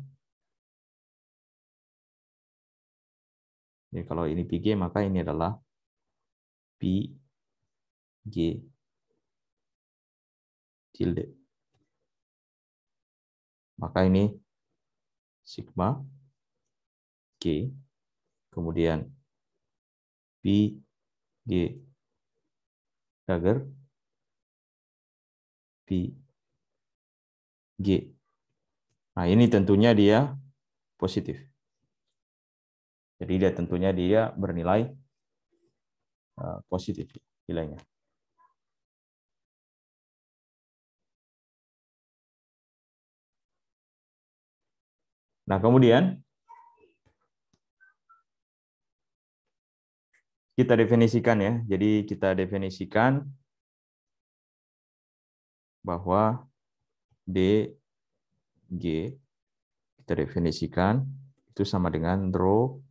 jadi kalau ini pi G, maka ini adalah pi G tilde. Maka ini sigma G, kemudian pi G dagger, pi G. Nah, ini tentunya dia positif. Jadi dia tentunya dia bernilai positif nilainya. Nah, kemudian kita definisikan ya. Jadi kita definisikan bahwa D, G, kita definisikan itu sama dengan rho,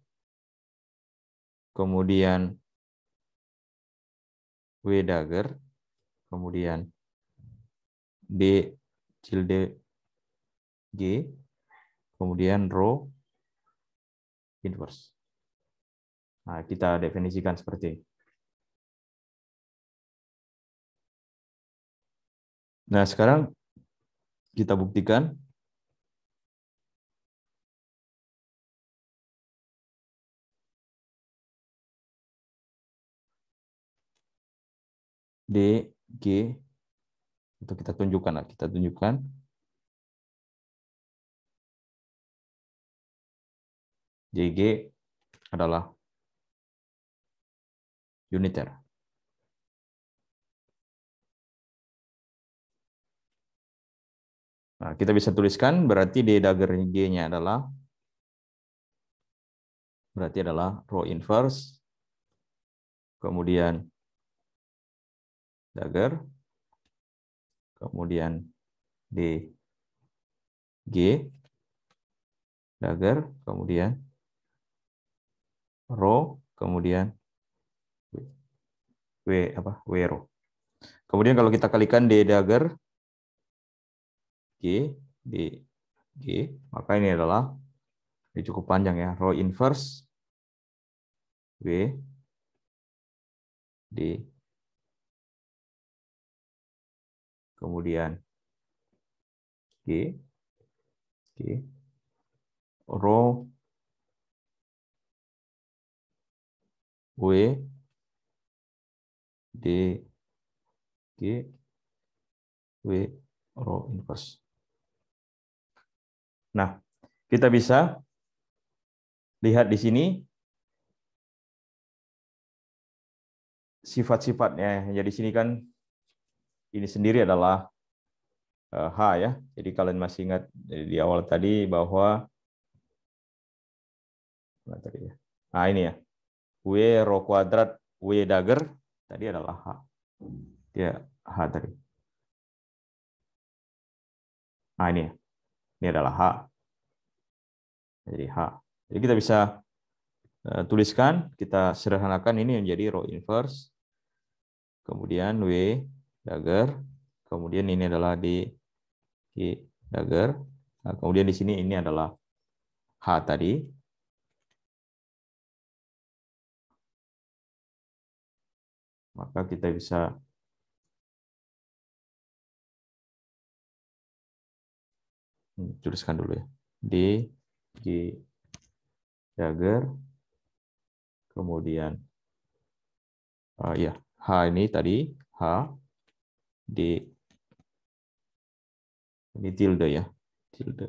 kemudian W dagger, kemudian D tilde G, kemudian rho inverse. Nah, kita definisikan seperti ini. Nah, sekarang kita buktikan. D, G, itu kita tunjukkan. JG adalah uniter. Nah, kita bisa tuliskan berarti D dagger G-nya adalah rho inverse, kemudian dagger, kemudian D G dagger, kemudian rho, kemudian W rho. Kemudian kalau kita kalikan D dagger G D G, maka ini cukup panjang ya, rho inverse W D, kemudian G rho W D G W rho inverse. Nah, kita bisa lihat di sini sifat-sifatnya. Jadi di sini kan ini sendiri adalah H ya. Jadi kalian masih ingat di awal tadi bahwa nah ini ya. W rho kuadrat W dagger tadi adalah H. Dia H tadi. Nah ini ya. Ini adalah H. Jadi H. Jadi kita bisa tuliskan, kita sederhanakan ini menjadi rho inverse. Kemudian W dagger. Kemudian ini adalah D G dagger. Nah, kemudian di sini ini adalah H tadi. Maka kita bisa tuliskan dulu ya. D G dagger. Kemudian ya, H ini tadi H D ini tilde ya. Tilde.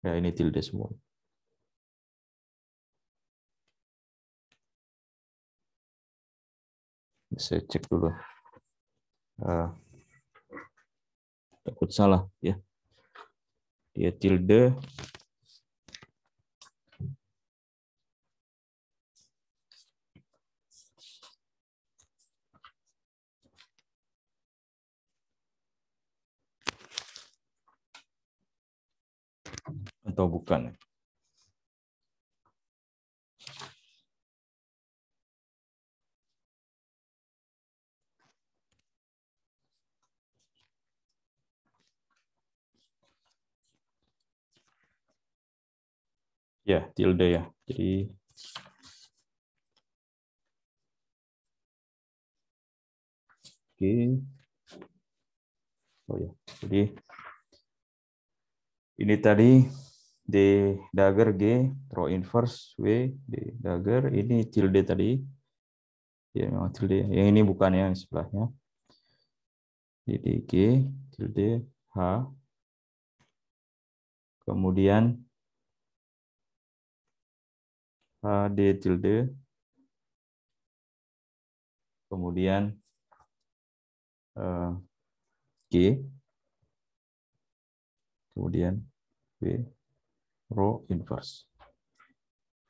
Ya, ini tilde semua. Saya cek dulu. Takut salah ya. Dia tilde. Atau bukan. Ya, tilde ya. Jadi oke. Oh ya. Jadi ini tadi D dagger G rho inverse W D dagger, ini tilde tadi. Ya, memang tilde. Yang ini bukan yang sebelahnya. Jadi G tilde H. Kemudian H D tilde. Kemudian G. Kemudian W rho inverse.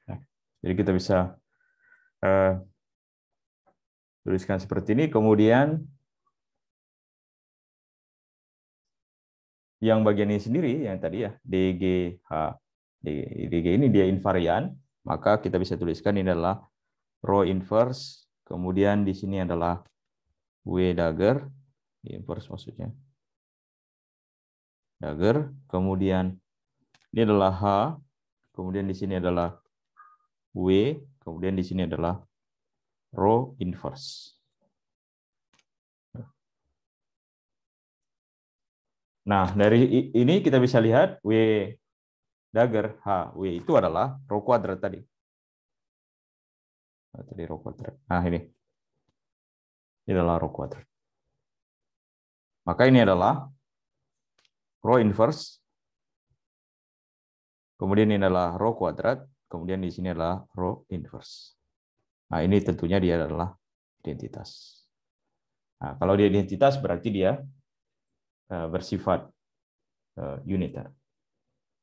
Nah, jadi kita bisa tuliskan seperti ini. Kemudian yang bagian ini sendiri, yang tadi ya, DGH. DG ini dia invarian, maka kita bisa tuliskan ini adalah rho inverse. Kemudian di sini adalah W dagger, inverse maksudnya. Dagger, kemudian ini adalah H, kemudian di sini adalah W, kemudian di sini adalah rho inverse. Nah, dari ini kita bisa lihat W dagger H, W itu adalah rho kuadrat tadi. Tadi rho kuadrat. Nah, ini adalah rho kuadrat. Maka ini adalah rho inverse kemudian ini adalah row kuadrat, kemudian di sini adalah row inverse. Nah, ini tentunya dia adalah identitas. Nah, kalau dia identitas berarti dia bersifat uniter.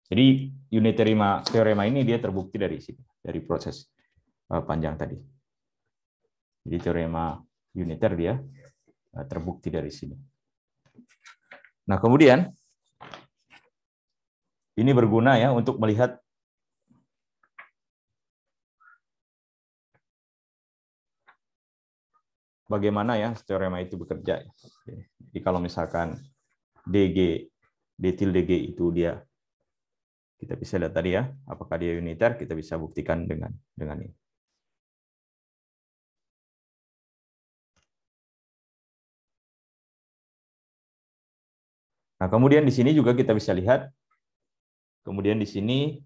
Jadi unitary teorema ini dia terbukti dari sini, dari proses panjang tadi. Jadi teorema uniter dia terbukti dari sini. Nah, kemudian ini berguna ya untuk melihat bagaimana ya teorema itu bekerja. Jadi kalau misalkan DG, D tilde G itu dia, kita bisa lihat tadi ya, apakah dia uniter, kita bisa buktikan dengan ini. Nah, kemudian di sini juga kita bisa lihat, kemudian di sini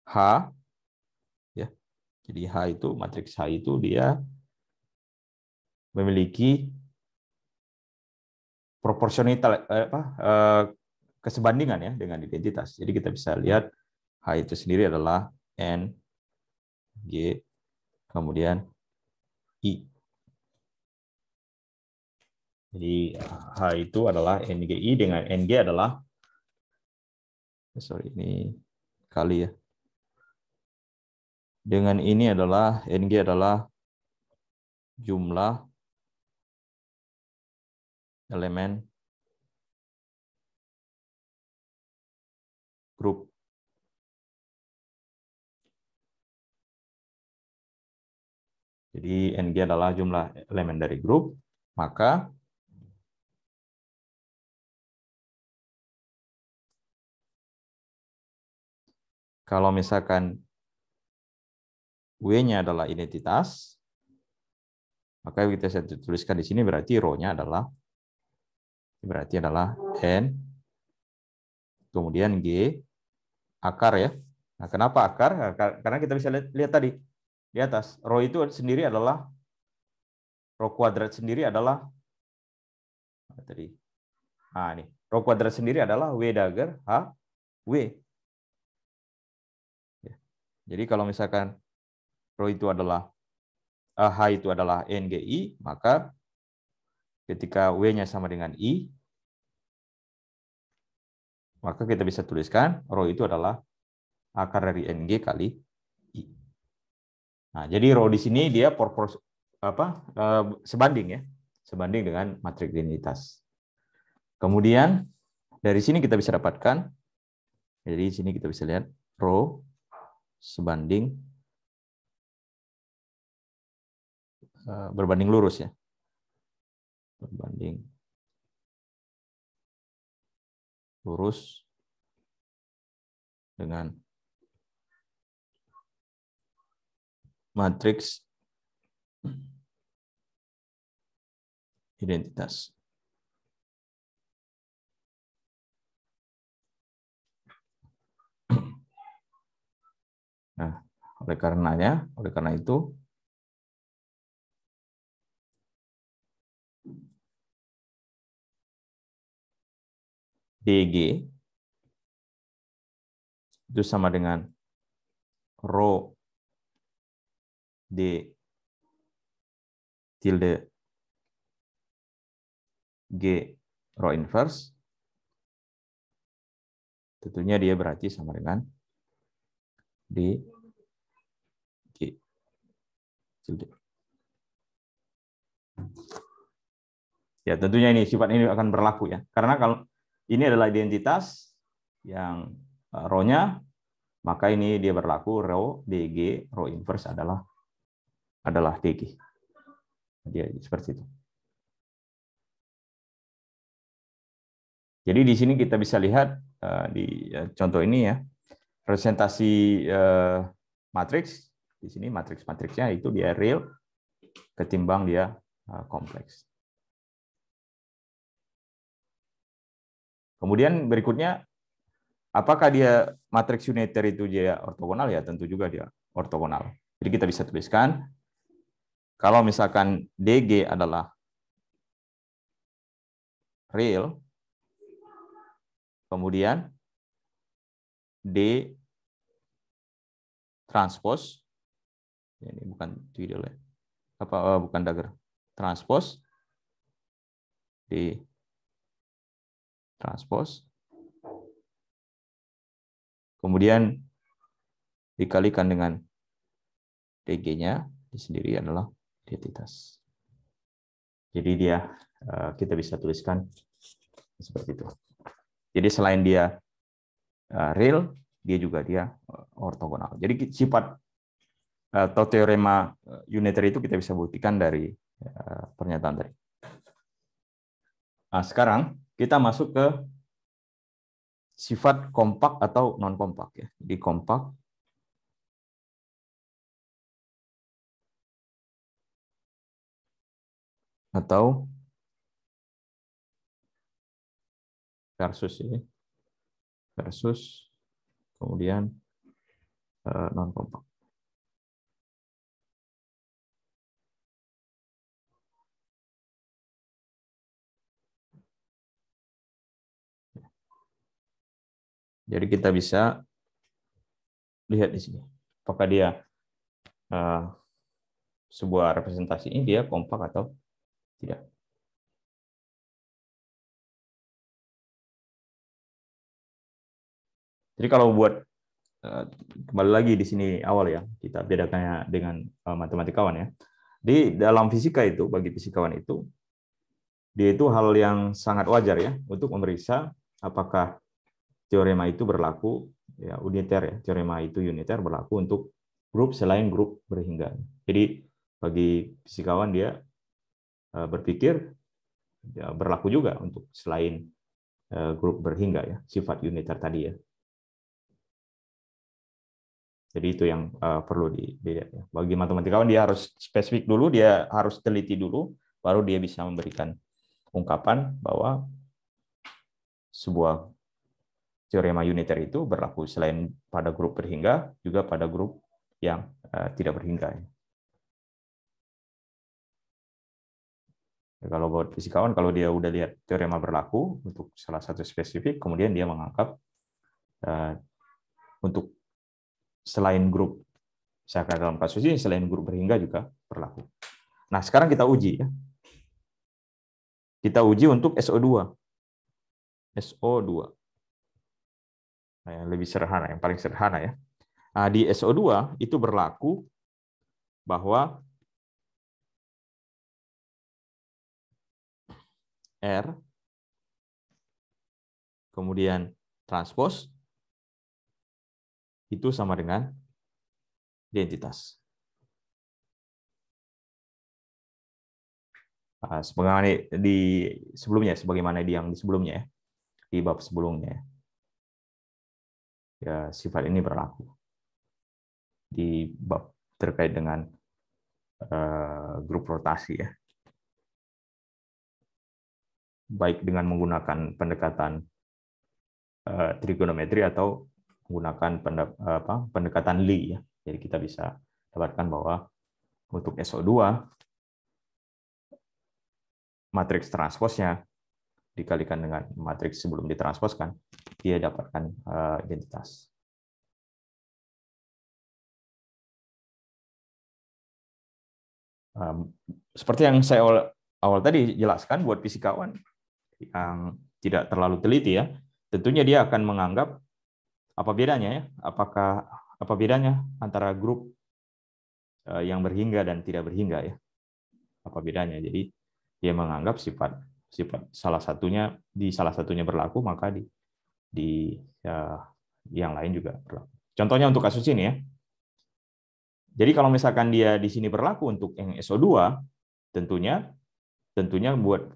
H, ya, jadi H itu, matriks H itu dia memiliki proporsionalitas, kesebandingan ya dengan identitas. Jadi kita bisa lihat H itu sendiri adalah N, G, kemudian I. Jadi H itu adalah NGI dengan NG adalah, sorry ini kali ya. Dengan ini adalah NG adalah jumlah elemen grup. Jadi NG adalah jumlah elemen dari grup, maka kalau misalkan W-nya adalah identitas, maka kita bisa tuliskan di sini berarti row-nya adalah N, kemudian G, akar ya. Nah, kenapa akar? Karena kita bisa lihat tadi di atas, row itu sendiri adalah, row kuadrat sendiri adalah, tadi, nah ini, row kuadrat sendiri adalah W dagger H, W. Jadi kalau misalkan row itu adalah H itu adalah NGI, maka ketika W-nya sama dengan I, maka kita bisa tuliskan row itu adalah akar dari NG kali I. Nah, jadi row di sini dia sebanding ya, sebanding dengan matriks identitas. Kemudian dari sini kita bisa dapatkan, jadi di sini kita bisa lihat row sebanding berbanding lurus ya, berbanding lurus dengan matriks identitas. Nah, oleh karena itu DG itu sama dengan row D tilde G row inverse. Tentunya dia berarti sama dengan D G tilde. Ya, tentunya ini sifat ini akan berlaku ya. Karena kalau ini adalah identitas yang row-nya, maka ini dia berlaku row DG, row inverse adalah DG. Dia seperti itu. Jadi di sini kita bisa lihat di contoh ini ya, presentasi matriks. Di sini matriksnya itu dia real ketimbang dia kompleks. Kemudian berikutnya, apakah dia matriks uniter itu dia ortogonal? Ya, tentu juga dia ortogonal. Jadi kita bisa tuliskan, kalau misalkan DG adalah real, kemudian D transpose, ini bukan Tweedle ya, bukan Dagger, transpose D transpose, kemudian dikalikan dengan DG-nya sendiri adalah identitas. Jadi dia kita bisa tuliskan seperti itu. Jadi selain dia real, dia juga ortogonal. Jadi sifat atau teorema unitary itu kita bisa buktikan dari pernyataan tadi. Nah, sekarang kita masuk ke sifat kompak atau non kompak ya. Jadi kompak atau versus ini, versus kemudian non kompak. Jadi kita bisa lihat di sini apakah dia sebuah representasi ini dia kompak atau tidak. Jadi kalau buat kembali lagi di sini awal ya, kita bedakannya dengan matematikawan ya. Di dalam fisika itu, bagi fisikawan itu, dia itu hal yang sangat wajar ya untuk memeriksa apakah teorema itu berlaku ya uniter ya. Teorema itu uniter berlaku untuk grup selain grup berhingga. Jadi bagi fisikawan dia berpikir ya, berlaku juga untuk selain grup berhingga ya, sifat uniter tadi ya. Jadi itu yang perlu dilihat. Bagi matematikawan dia harus spesifik dulu, dia harus teliti dulu, baru dia bisa memberikan ungkapan bahwa sebuah teorema uniter itu berlaku selain pada grup berhingga, juga pada grup yang tidak berhingga. Kalau buat fisikawan, kalau dia udah lihat teorema berlaku untuk salah satu spesifik, kemudian dia menganggap untuk selain grup, misalkan dalam kasus ini selain grup berhingga juga berlaku. Nah, sekarang kita uji ya. Kita uji untuk SO2. SO2. Nah, yang lebih sederhana, yang paling sederhana ya. Nah, di SO2 itu berlaku bahwa R kemudian transpose itu sama dengan identitas. Sebagaimana sebagaimana yang di sebelumnya ya, di bab sebelumnya ya, sifat ini berlaku di bab terkait dengan grup rotasi ya, baik dengan menggunakan pendekatan trigonometri atau menggunakan pendekatan Lie ya. Jadi kita bisa dapatkan bahwa untuk SO2 matriks transposnya dikalikan dengan matriks sebelum ditransposkan, dia dapatkan identitas. Seperti yang saya awal tadi jelaskan, buat fisikawan yang tidak terlalu teliti ya, tentunya dia akan menganggap apa bedanya ya, apa bedanya antara grup yang berhingga dan tidak berhingga ya, apa bedanya. Jadi dia menganggap sifat salah satunya berlaku, maka di yang lain juga berlaku. Contohnya untuk kasus ini ya. Jadi kalau misalkan dia di sini berlaku untuk yang SO2, tentunya buat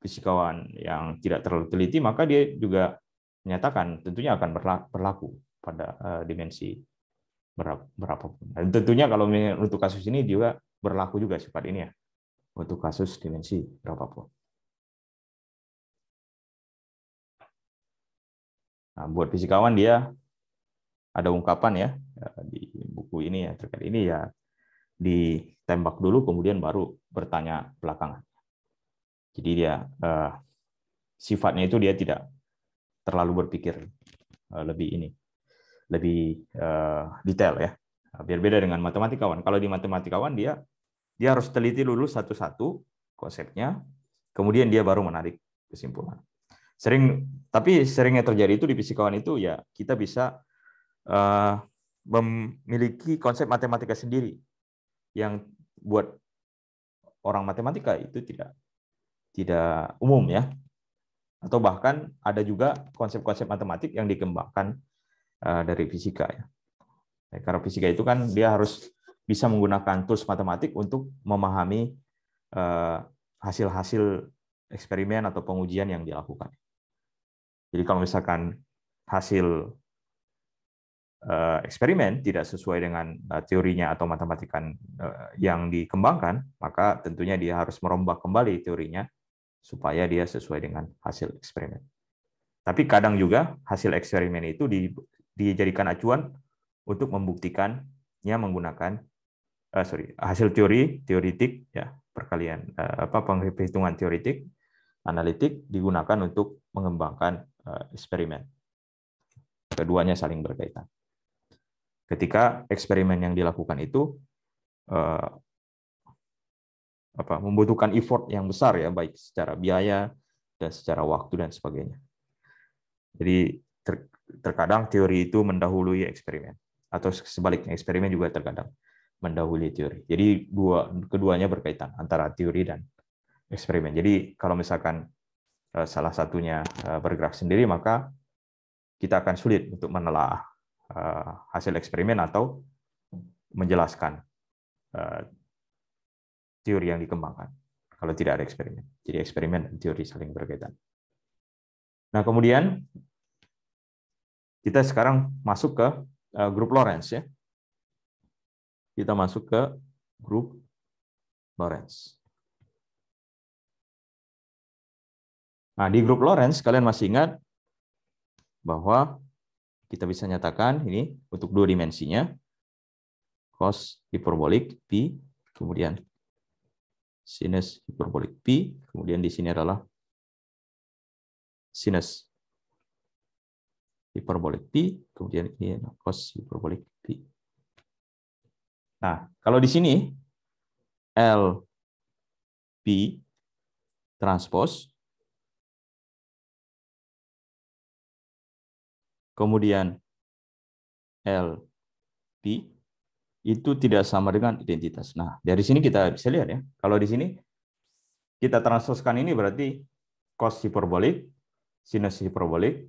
fisikawan yang tidak terlalu teliti, maka dia juga menyatakan tentunya akan berlaku pada dimensi berapapun. Dan tentunya kalau untuk kasus ini juga berlaku juga sifat ini ya, untuk kasus dimensi berapapun. Nah, buat fisikawan dia ada ungkapan ya di buku ini ya terkait ini ya, ditembak dulu kemudian baru bertanya belakangan. Jadi dia sifatnya itu dia tidak terlalu berpikir lebih ini, lebih detail ya. Biar beda dengan matematikawan. Kalau di matematikawan dia harus teliti dulu satu-satu konsepnya, kemudian dia baru menarik kesimpulan. Tapi seringnya terjadi itu di fisikawan itu ya kita bisa memiliki konsep matematika sendiri yang buat orang matematika itu tidak umum ya. Atau bahkan ada juga konsep-konsep matematik yang dikembangkan dari fisika ya. Karena fisika itu kan dia harus bisa menggunakan tools matematik untuk memahami hasil-hasil eksperimen atau pengujian yang dilakukan. Jadi kalau misalkan hasil eksperimen tidak sesuai dengan teorinya atau matematika yang dikembangkan, maka tentunya dia harus merombak kembali teorinya supaya dia sesuai dengan hasil eksperimen. Tapi kadang juga hasil eksperimen itu dijadikan acuan untuk membuktikannya menggunakan hasil teoritik ya, perkalian penghitungan teoritik analitik digunakan untuk mengembangkan eksperimen. Keduanya saling berkaitan. Ketika eksperimen yang dilakukan itu membutuhkan effort yang besar ya, baik secara biaya dan secara waktu dan sebagainya. Jadi terkadang teori itu mendahului eksperimen, atau sebaliknya eksperimen juga terkadang mendahului teori. Jadi keduanya berkaitan antara teori dan eksperimen. Jadi kalau misalkan salah satunya bergerak sendiri, maka kita akan sulit untuk menelaah hasil eksperimen atau menjelaskan teori yang dikembangkan kalau tidak ada eksperimen. Jadi eksperimen dan teori saling berkaitan. Nah, kemudian kita sekarang masuk ke grup Lorentz ya. Kita masuk ke grup Lorentz. Nah, di grup Lorentz kalian masih ingat bahwa kita bisa nyatakan ini untuk dua dimensinya cos hiperbolik pi, kemudian sinus hiperbolik pi, kemudian di sini adalah sinus hiperbolik pi, kemudian ini cos hiperbolik pi. Nah, kalau di sini L pi transpose, kemudian L pi itu tidak sama dengan identitas. Nah, dari sini kita bisa lihat ya. Kalau di sini kita transposkan ini berarti cos hiperbolik, sinus hiperbolik.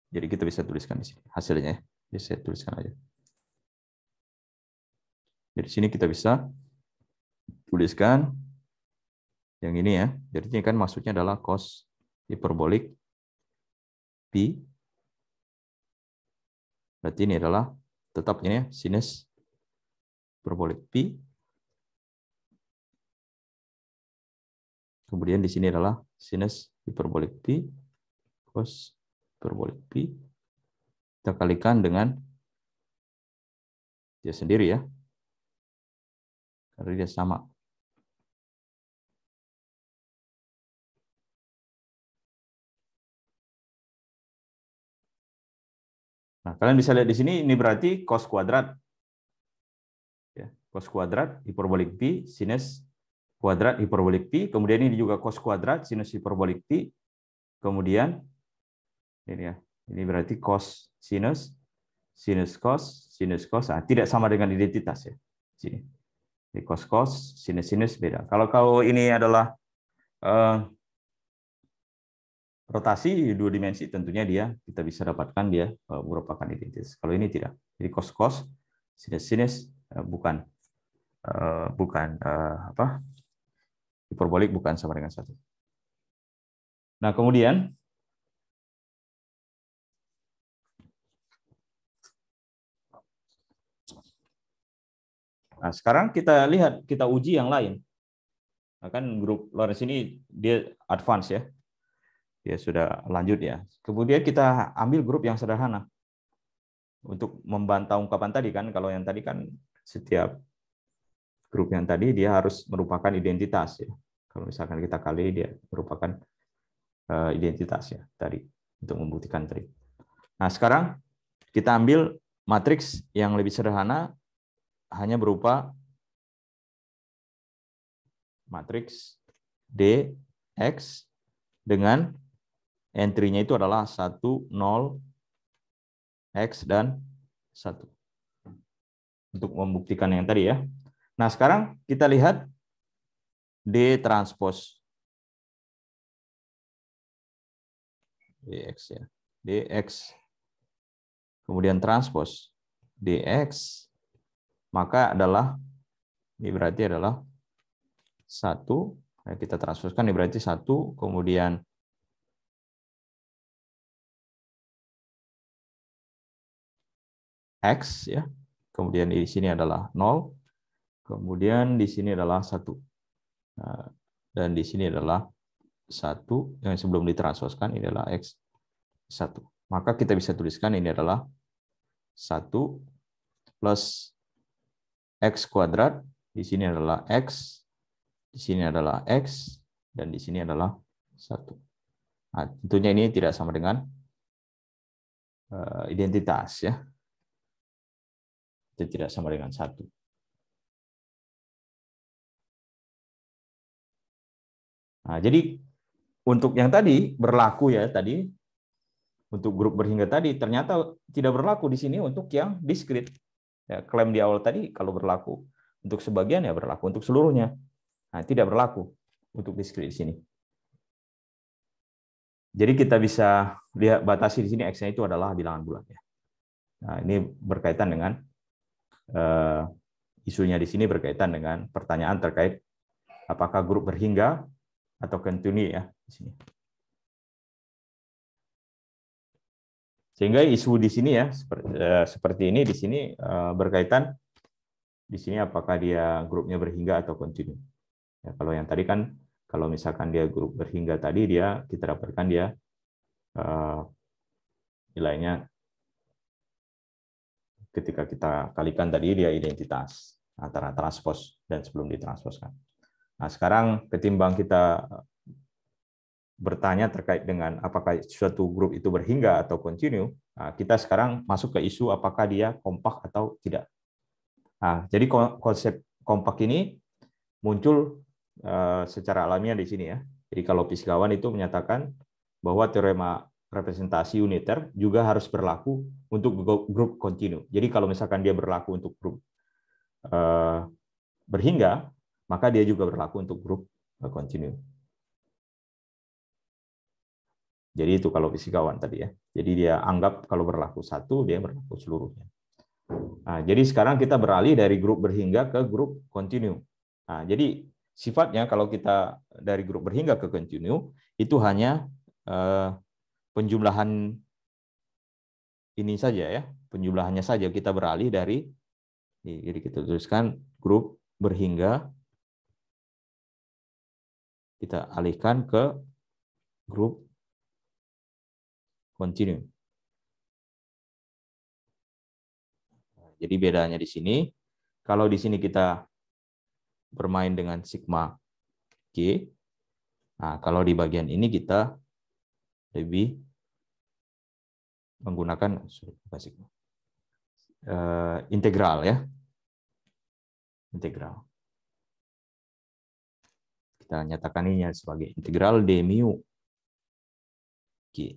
Jadi kita bisa tuliskan di sini hasilnya. Jadi saya tuliskan aja. Jadi sini kita bisa tuliskan yang ini ya. Jadi ini kan maksudnya adalah cos hiperbolik pi. Berarti ini adalah tetap ini ya, sinus hiperbolik pi. Kemudian di sini adalah sinus hiperbolik pi, cos hiperbolik pi. Kita kalikan dengan dia sendiri ya. Karena dia sama. Nah, kalian bisa lihat di sini, ini berarti cos kuadrat. Ya, cos kuadrat hiperbolik pi, sinus kuadrat hiperbolik pi, kemudian ini juga cos kuadrat sinus hiperbolik pi, kemudian ini ya, ini berarti cos sinus, sinus cos, nah, tidak sama dengan identitas ya. Sini. Ini cos, sinus beda. Kalau ini adalah rotasi dua dimensi, tentunya kita bisa dapatkan dia merupakan identitas. Kalau ini tidak. Jadi cos, sinus bukan hiperbolik, bukan sama dengan satu. Nah, kemudian sekarang kita lihat, kita uji yang lain. Nah, kan grup Lorentz ini dia advance ya. Dia sudah lanjut ya. Kemudian kita ambil grup yang sederhana. Untuk membantah ungkapan tadi kan, kalau yang tadi kan setiap grup yang tadi dia harus merupakan identitas ya. Kalau misalkan kita kali dia merupakan identitas ya tadi untuk membuktikan tadi. Nah, sekarang kita ambil matriks yang lebih sederhana hanya berupa matriks DX dengan entry-nya itu adalah 1, 0, X, dan 1. Untuk membuktikan yang tadi ya. Nah, sekarang kita lihat D transpose. DX ya. DX. Kemudian transpose. DX. Maka adalah, ini berarti adalah 1. Nah, kita transposkan, ini berarti 1. Kemudian X ya. Kemudian di sini adalah 0. Kemudian di sini adalah 1. Nah, dan di sini adalah 1 yang sebelum ditransposkan, ini adalah X 1. Maka kita bisa tuliskan ini adalah 1 plus X kuadrat, di sini adalah X, di sini adalah X, dan di sini adalah 1. Nah, tentunya ini tidak sama dengan identitas ya. Itu tidak sama dengan 1. Nah, jadi untuk yang tadi berlaku ya tadi, untuk grup berhingga tadi ternyata tidak berlaku di sini untuk yang diskrit. Ya, klaim di awal tadi kalau berlaku untuk sebagian ya berlaku untuk seluruhnya. Nah, tidak berlaku untuk diskrit di sini. Jadi kita bisa lihat batasi di sini X-nya itu adalah bilangan bulat ya. Nah, ini berkaitan dengan isunya di sini berkaitan dengan pertanyaan terkait apakah grup berhingga atau kontinu ya di sini. Sehingga isu di sini ya seperti ini di sini berkaitan di sini apakah dia grupnya berhingga atau kontinu. Ya, kalau yang tadi kan kalau misalkan dia grup berhingga tadi dia kita dapatkan dia nilainya ketika kita kalikan tadi dia identitas antara transpose dan sebelum ditransposkan. Nah, sekarang ketimbang kita bertanya terkait dengan apakah suatu grup itu berhingga atau kontinu, nah, kita sekarang masuk ke isu apakah dia kompak atau tidak. Nah, jadi konsep kompak ini muncul secara alamiah di sini ya. Jadi kalau fisikawan itu menyatakan bahwa teorema representasi uniter juga harus berlaku untuk grup kontinu. Jadi kalau misalkan dia berlaku untuk grup berhingga, maka dia juga berlaku untuk grup kontinu. Jadi itu kalau fisikawan tadi ya. Jadi dia anggap kalau berlaku 1, dia berlaku seluruhnya. Nah, jadi sekarang kita beralih dari grup berhingga ke grup kontinu. Nah, jadi sifatnya kalau kita dari grup berhingga ke kontinu itu hanya penjumlahan ini saja ya, penjumlahannya saja kita beralih dari jadi kita tuliskan grup berhingga kita alihkan ke grup kontinu. Jadi bedanya di sini, kalau di sini kita bermain dengan sigma G, nah kalau di bagian ini kita lebih menggunakan integral ya, integral. Kita nyatakan ini sebagai integral d mu G.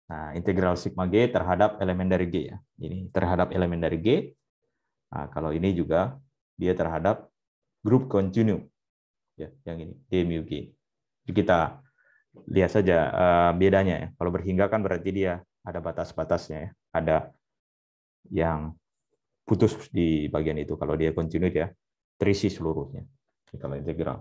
Nah, integral sigma G terhadap elemen dari G ya. Ini terhadap elemen dari G. Nah, kalau ini juga dia terhadap grup kontinu. Ya, yang ini D mu G. Jadi kita lihat saja bedanya ya. Kalau berhingga kan berarti dia ada batas-batasnya ya. Ada yang putus di bagian itu. Kalau dia kontinu dia terisi seluruhnya. Ini kalau integral.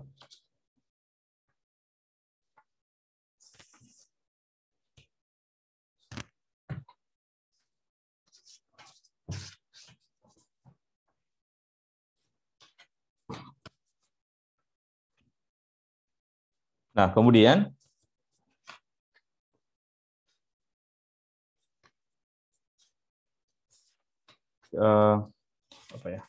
Nah, kemudian apa ya?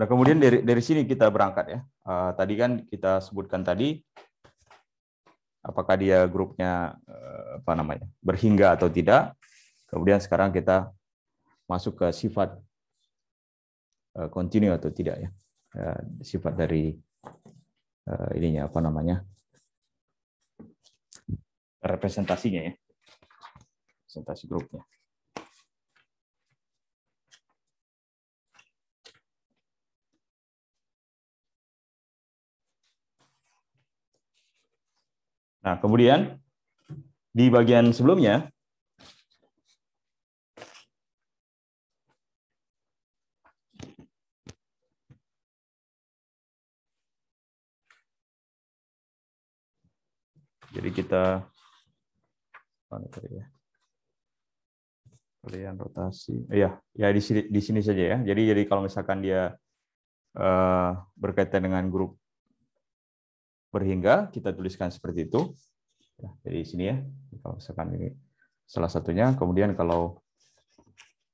Nah, kemudian dari sini kita berangkat ya. Tadi kan kita sebutkan tadi apakah dia grupnya apa namanya berhingga atau tidak. Kemudian sekarang kita masuk ke sifat continue atau tidak ya. Sifat dari ininya apa namanya representasinya ya, representasi grupnya. Nah, kemudian di bagian sebelumnya jadi kita mana tadi ya? Pilihan rotasi. Ya di sini saja ya. Jadi kalau misalkan dia berkaitan dengan grup berhingga, kita tuliskan seperti itu. Ya, jadi sini ya. Kalau misalkan ini salah satunya. Kemudian kalau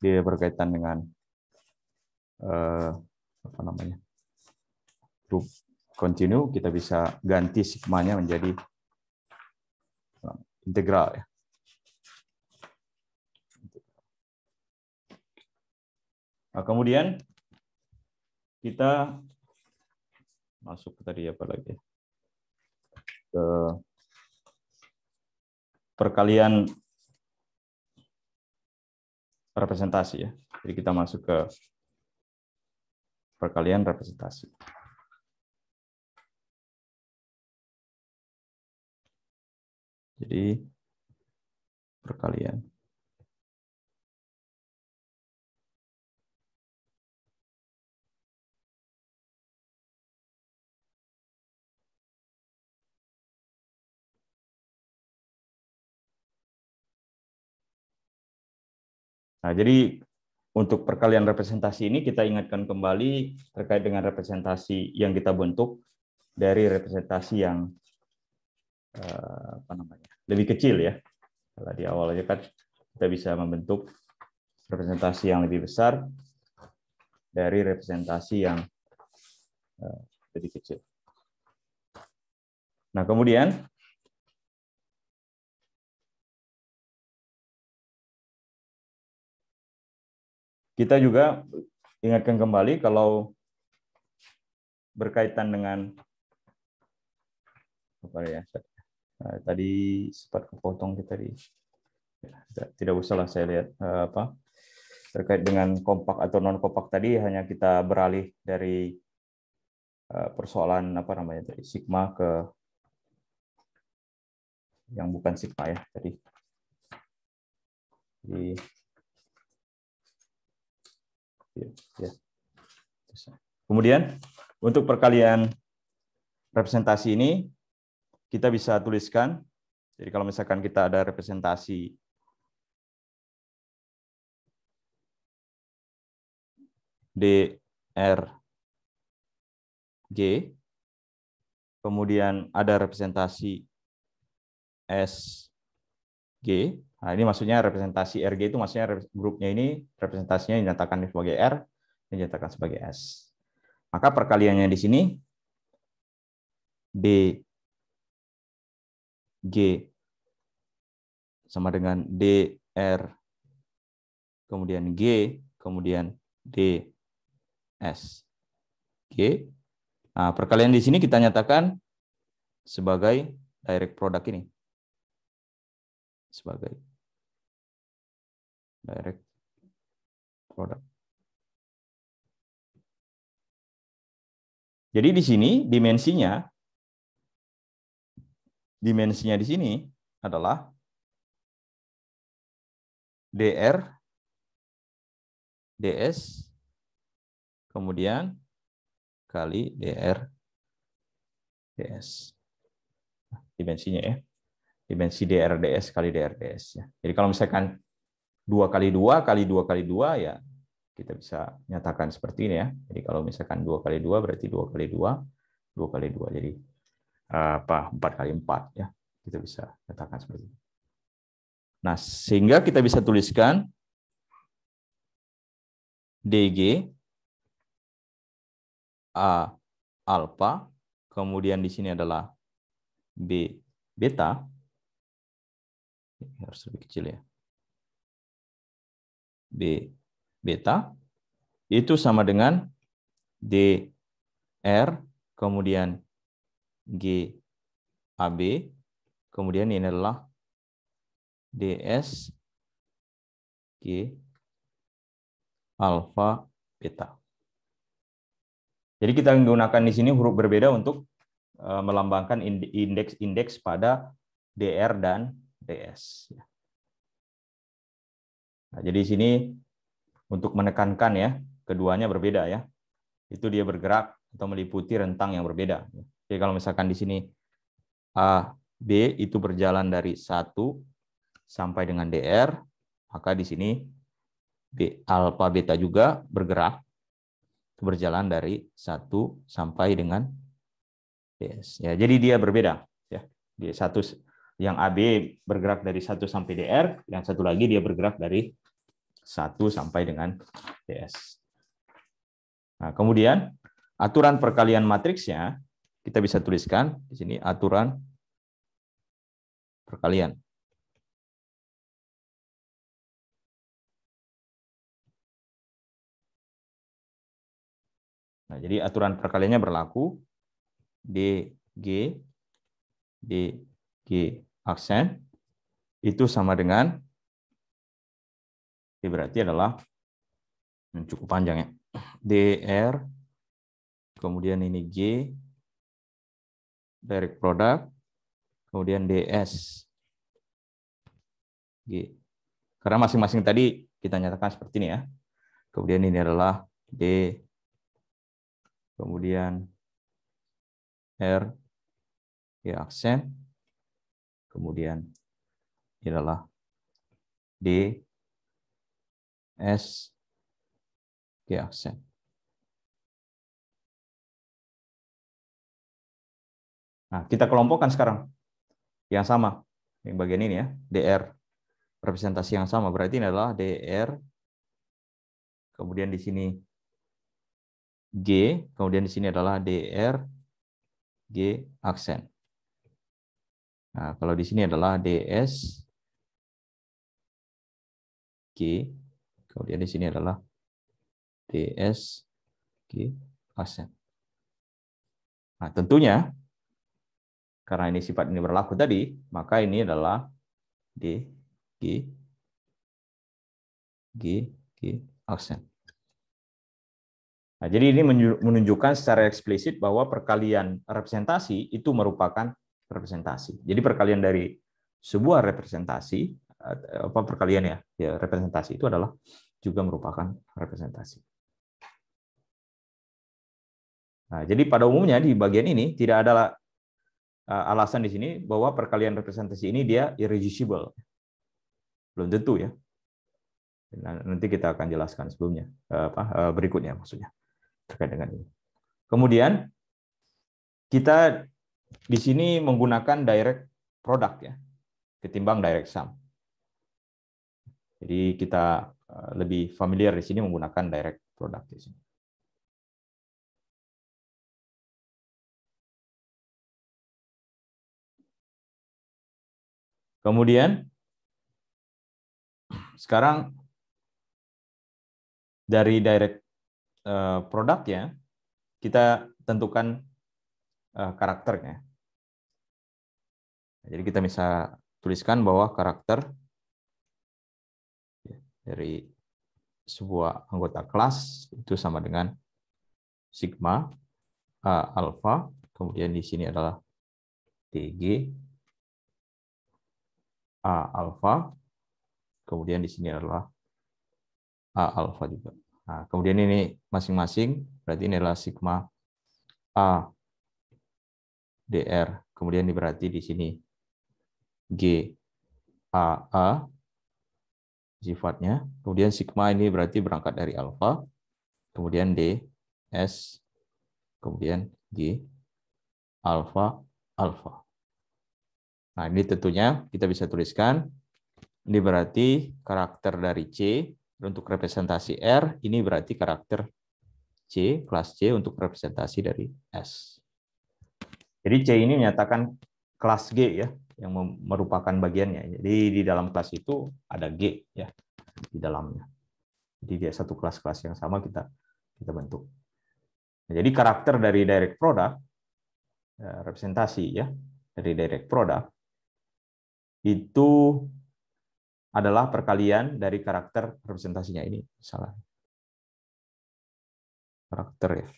dia berkaitan dengan apa namanya grup continue, kita bisa ganti sigmanya menjadi integral ya. Nah, kemudian kita masuk ke tadi apa lagi? Ke perkalian representasi ya. Jadi kita masuk ke perkalian representasi. Jadi perkalian. Nah, jadi untuk perkalian representasi ini kita ingatkan kembali terkait dengan representasi yang kita bentuk dari representasi yang apa namanya lebih kecil ya. Kalau di awal aja kan kita bisa membentuk representasi yang lebih besar dari representasi yang lebih kecil. Nah, kemudian kita juga ingatkan kembali kalau berkaitan dengan apa ya? Tadi sempat kepotong kita di tidak usahlah saya lihat apa terkait dengan kompak atau non kompak tadi hanya kita beralih dari persoalan apa namanya tadi sigma ke yang bukan sigma ya tadi. Jadi ya. Kemudian untuk perkalian representasi ini kita bisa tuliskan. Jadi kalau misalkan kita ada representasi DRG, kemudian ada representasi SG. Nah, ini maksudnya representasi RG itu maksudnya grupnya ini representasinya dinyatakan sebagai R, dinyatakan sebagai S. Maka perkaliannya di sini DG sama dengan DR, kemudian G, kemudian DS. G. Nah, perkalian di sini kita nyatakan sebagai direct product ini. Sebagai direct product. Jadi di sini dimensinya di sini adalah DR, DS, kemudian kali DR, DS. Dimensinya ya. Dimensi DR, DS kali DR, DS. Ya. Jadi kalau misalkan 2 kali 2 kali 2 kali 2 ya kita bisa nyatakan seperti ini ya. Jadi kalau misalkan 2 kali 2 berarti 2 kali 2, 2 kali 2. Jadi 4 kali 4 ya. Kita bisa nyatakan seperti ini. Nah, sehingga kita bisa tuliskan DG A alfa, kemudian di sini adalah B beta, harus lebih kecil ya, B beta, itu sama dengan DR, kemudian G AB, kemudian ini adalah DS G alfa beta. Jadi kita menggunakan di sini huruf berbeda untuk melambangkan indeks-indeks pada DR dan DS. Nah, jadi di sini untuk menekankan ya, keduanya berbeda ya. Itu dia bergerak atau meliputi rentang yang berbeda. Jadi kalau misalkan di sini A, B itu berjalan dari 1 sampai dengan DR, maka di sini B alfa beta juga bergerak berjalan dari 1 sampai dengan DS. Ya, jadi dia berbeda ya. Dia satu yang AB bergerak dari 1 sampai DR, yang satu lagi dia bergerak dari 1 sampai dengan DS. Nah, kemudian aturan perkalian matriksnya kita bisa tuliskan di sini aturan perkalian. Nah, jadi aturan perkaliannya berlaku DG aksen itu sama dengan, ini berarti adalah cukup panjang ya, DR, kemudian ini G, direct product, kemudian DS, G. Karena masing-masing tadi kita nyatakan seperti ini ya. Kemudian ini adalah D, kemudian R, G aksen, kemudian ini adalah D, S, G aksen. Nah, kita kelompokkan sekarang yang sama, yang bagian ini ya, DR, representasi yang sama, berarti ini adalah DR, kemudian di sini G, kemudian di sini adalah DR, G aksen. Nah, kalau di sini adalah DS, G, kemudian di sini adalah DS, G aksen. Nah, tentunya karena ini sifat ini berlaku tadi, maka ini adalah D, G, aksen. Nah, jadi ini menunjukkan secara eksplisit bahwa perkalian representasi itu merupakan representasi. Jadi perkalian dari sebuah representasi, perkalian ya representasi itu adalah juga merupakan representasi. Nah, jadi pada umumnya di bagian ini tidak ada alasan di sini bahwa perkalian representasi ini dia irreducible. Belum tentu ya. Nanti kita akan jelaskan sebelumnya, berikutnya maksudnya terkait dengan ini. Kemudian kita di sini menggunakan direct product ya, ketimbang direct sum. Jadi kita lebih familiar di sini menggunakan direct product di sini. Kemudian sekarang dari direct product ya, kita tentukan karakternya. Jadi kita bisa tuliskan bahwa karakter dari sebuah anggota kelas itu sama dengan sigma A alfa, kemudian di sini adalah DG A alfa, kemudian di sini adalah A alfa juga. Nah, kemudian ini masing-masing berarti ini adalah sigma A DR, kemudian ini berarti di sini G AA sifatnya, kemudian sigma ini berarti berangkat dari alfa, kemudian D S, kemudian G alfa alfa. Nah, ini tentunya kita bisa tuliskan ini berarti karakter dari C untuk representasi R, ini berarti karakter C, kelas C untuk representasi dari S. Jadi C ini menyatakan kelas G ya, yang merupakan bagiannya. Jadi di dalam kelas itu ada G ya di dalamnya. Jadi dia satu kelas-kelas yang sama kita bentuk. Jadi karakter dari direct product, representasi ya dari direct product itu adalah perkalian dari karakter representasinya ini, misalnya karakter ya.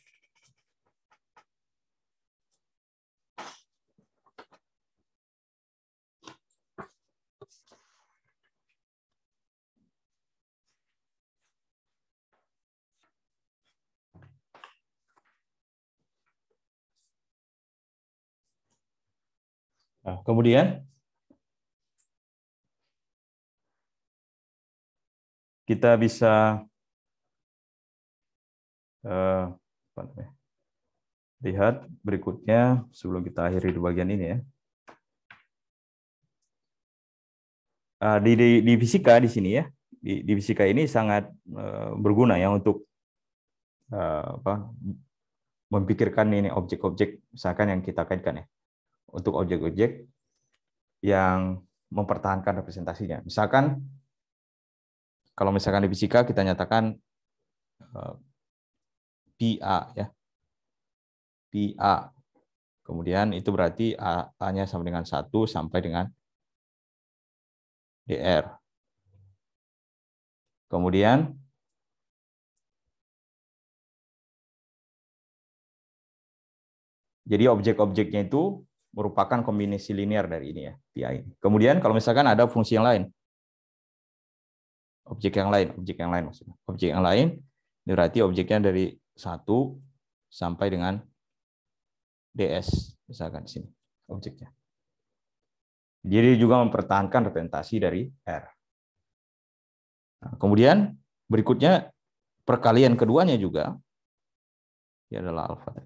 Nah, kemudian kita bisa lihat berikutnya sebelum kita akhiri di bagian ini ya. Di fisika di sini ya, di fisika ini sangat berguna ya untuk memikirkan ini objek-objek misalkan yang kita kaitkan ya, untuk objek-objek yang mempertahankan representasinya. Misalkan kalau misalkan di fisika kita nyatakan PA ya. PA. Kemudian itu berarti A-nya sama dengan 1 sampai dengan DR. Kemudian jadi objek-objeknya itu merupakan kombinasi linear dari ini ya, PA ini. Kemudian kalau misalkan ada fungsi yang lain, objek yang lain maksudnya. Objek yang lain berarti objeknya dari 1 sampai dengan DS, misalkan di sini objeknya. Jadi juga mempertahankan representasi dari R. Nah, kemudian berikutnya perkalian keduanya juga, ini adalah alfa.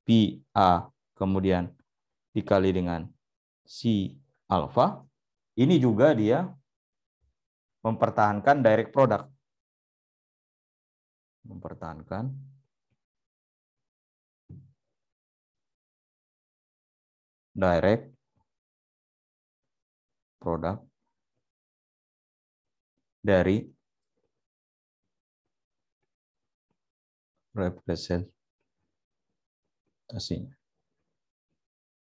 Pi A kemudian dikali dengan si alfa, ini juga dia mempertahankan direct product. Mempertahankan direct product dari representasinya.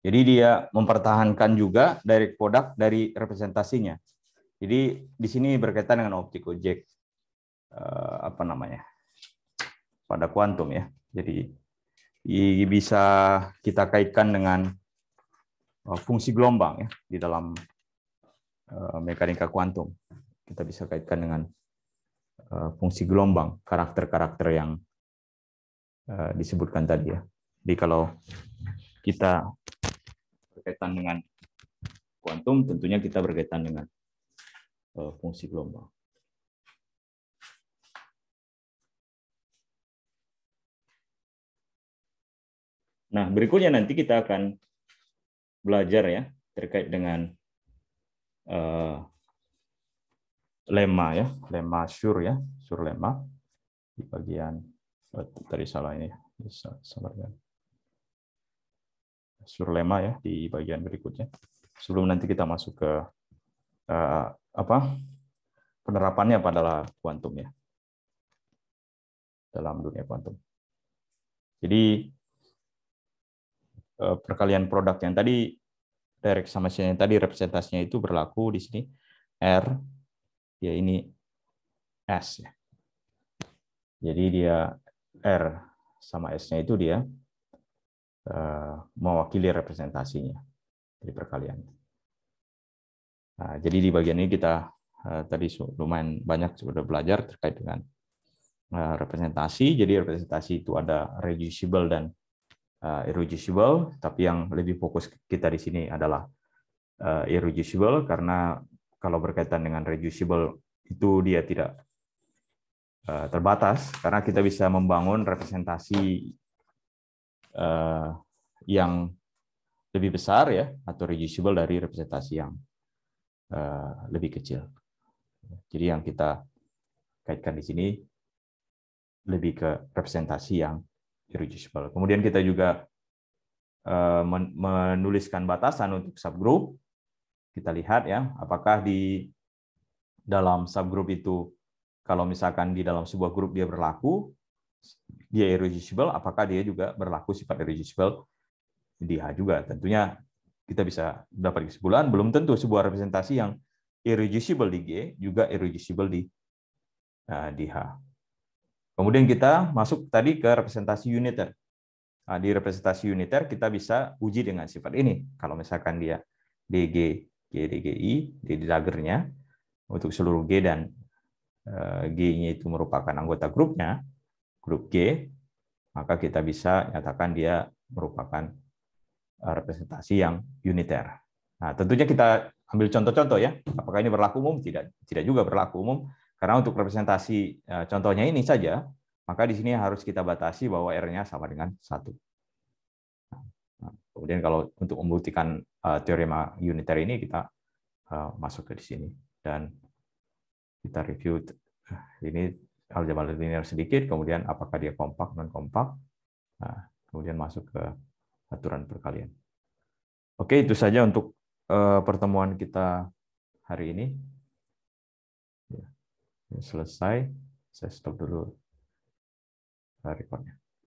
Jadi dia mempertahankan juga direct product dari representasinya. Jadi di sini berkaitan dengan objek-objek apa namanya? Pada kuantum ya. Jadi bisa kita kaitkan dengan fungsi gelombang ya di dalam mekanika kuantum. Kita bisa kaitkan dengan fungsi gelombang, karakter-karakter yang disebutkan tadi ya. Jadi kalau kita berkaitan dengan kuantum, tentunya kita berkaitan dengan fungsi gelombang. Nah, berikutnya nanti kita akan belajar ya terkait dengan lemma ya, lemma Schur ya, Schur lemma di bagian tadi salah ini ya, Schur lemma ya di bagian berikutnya. Sebelum nanti kita masuk ke penerapannya pada kuantum ya, dalam dunia kuantum. Jadi perkalian produk yang tadi direct sama yang tadi representasinya itu berlaku di sini R ya ini S ya. Jadi dia R sama S-nya itu dia mewakili representasinya dari perkalian. Nah, jadi di bagian ini kita tadi lumayan banyak sudah belajar terkait dengan representasi. Jadi representasi itu ada reducible dan irreducible, tapi yang lebih fokus kita di sini adalah irreducible karena kalau berkaitan dengan reducible itu dia tidak terbatas karena kita bisa membangun representasi yang lebih besar ya atau reducible dari representasi yang lebih kecil. Jadi yang kita kaitkan di sini lebih ke representasi yang irreducible. Kemudian kita juga menuliskan batasan untuk subgroup. Kita lihat ya, apakah di dalam subgroup itu, kalau misalkan di dalam sebuah grup dia berlaku, dia irreducible, apakah dia juga berlaku sifat irreducible di H juga. Tentunya kita bisa dapat kesimpulan, belum tentu sebuah representasi yang irreducible di G juga irreducible di H. Kemudian kita masuk tadi ke representasi uniter. Nah, di representasi uniter kita bisa uji dengan sifat ini. Kalau misalkan dia DG, GDGI, di daggernya, untuk seluruh G dan G-nya itu merupakan anggota grupnya, grup G, maka kita bisa nyatakan dia merupakan representasi yang uniter. Nah, tentunya kita ambil contoh-contoh ya. Apakah ini berlaku umum? Tidak juga berlaku umum. Karena untuk representasi contohnya ini saja, maka di sini harus kita batasi bahwa R-nya sama dengan 1. Nah, kemudian kalau untuk membuktikan teorema uniter ini, kita masuk ke di sini. Dan kita review ini aljabar linear sedikit, kemudian apakah dia kompak, non-kompak. Nah, kemudian masuk ke aturan perkalian. Oke, itu saja untuk pertemuan kita hari ini. Selesai, saya stop dulu recordnya.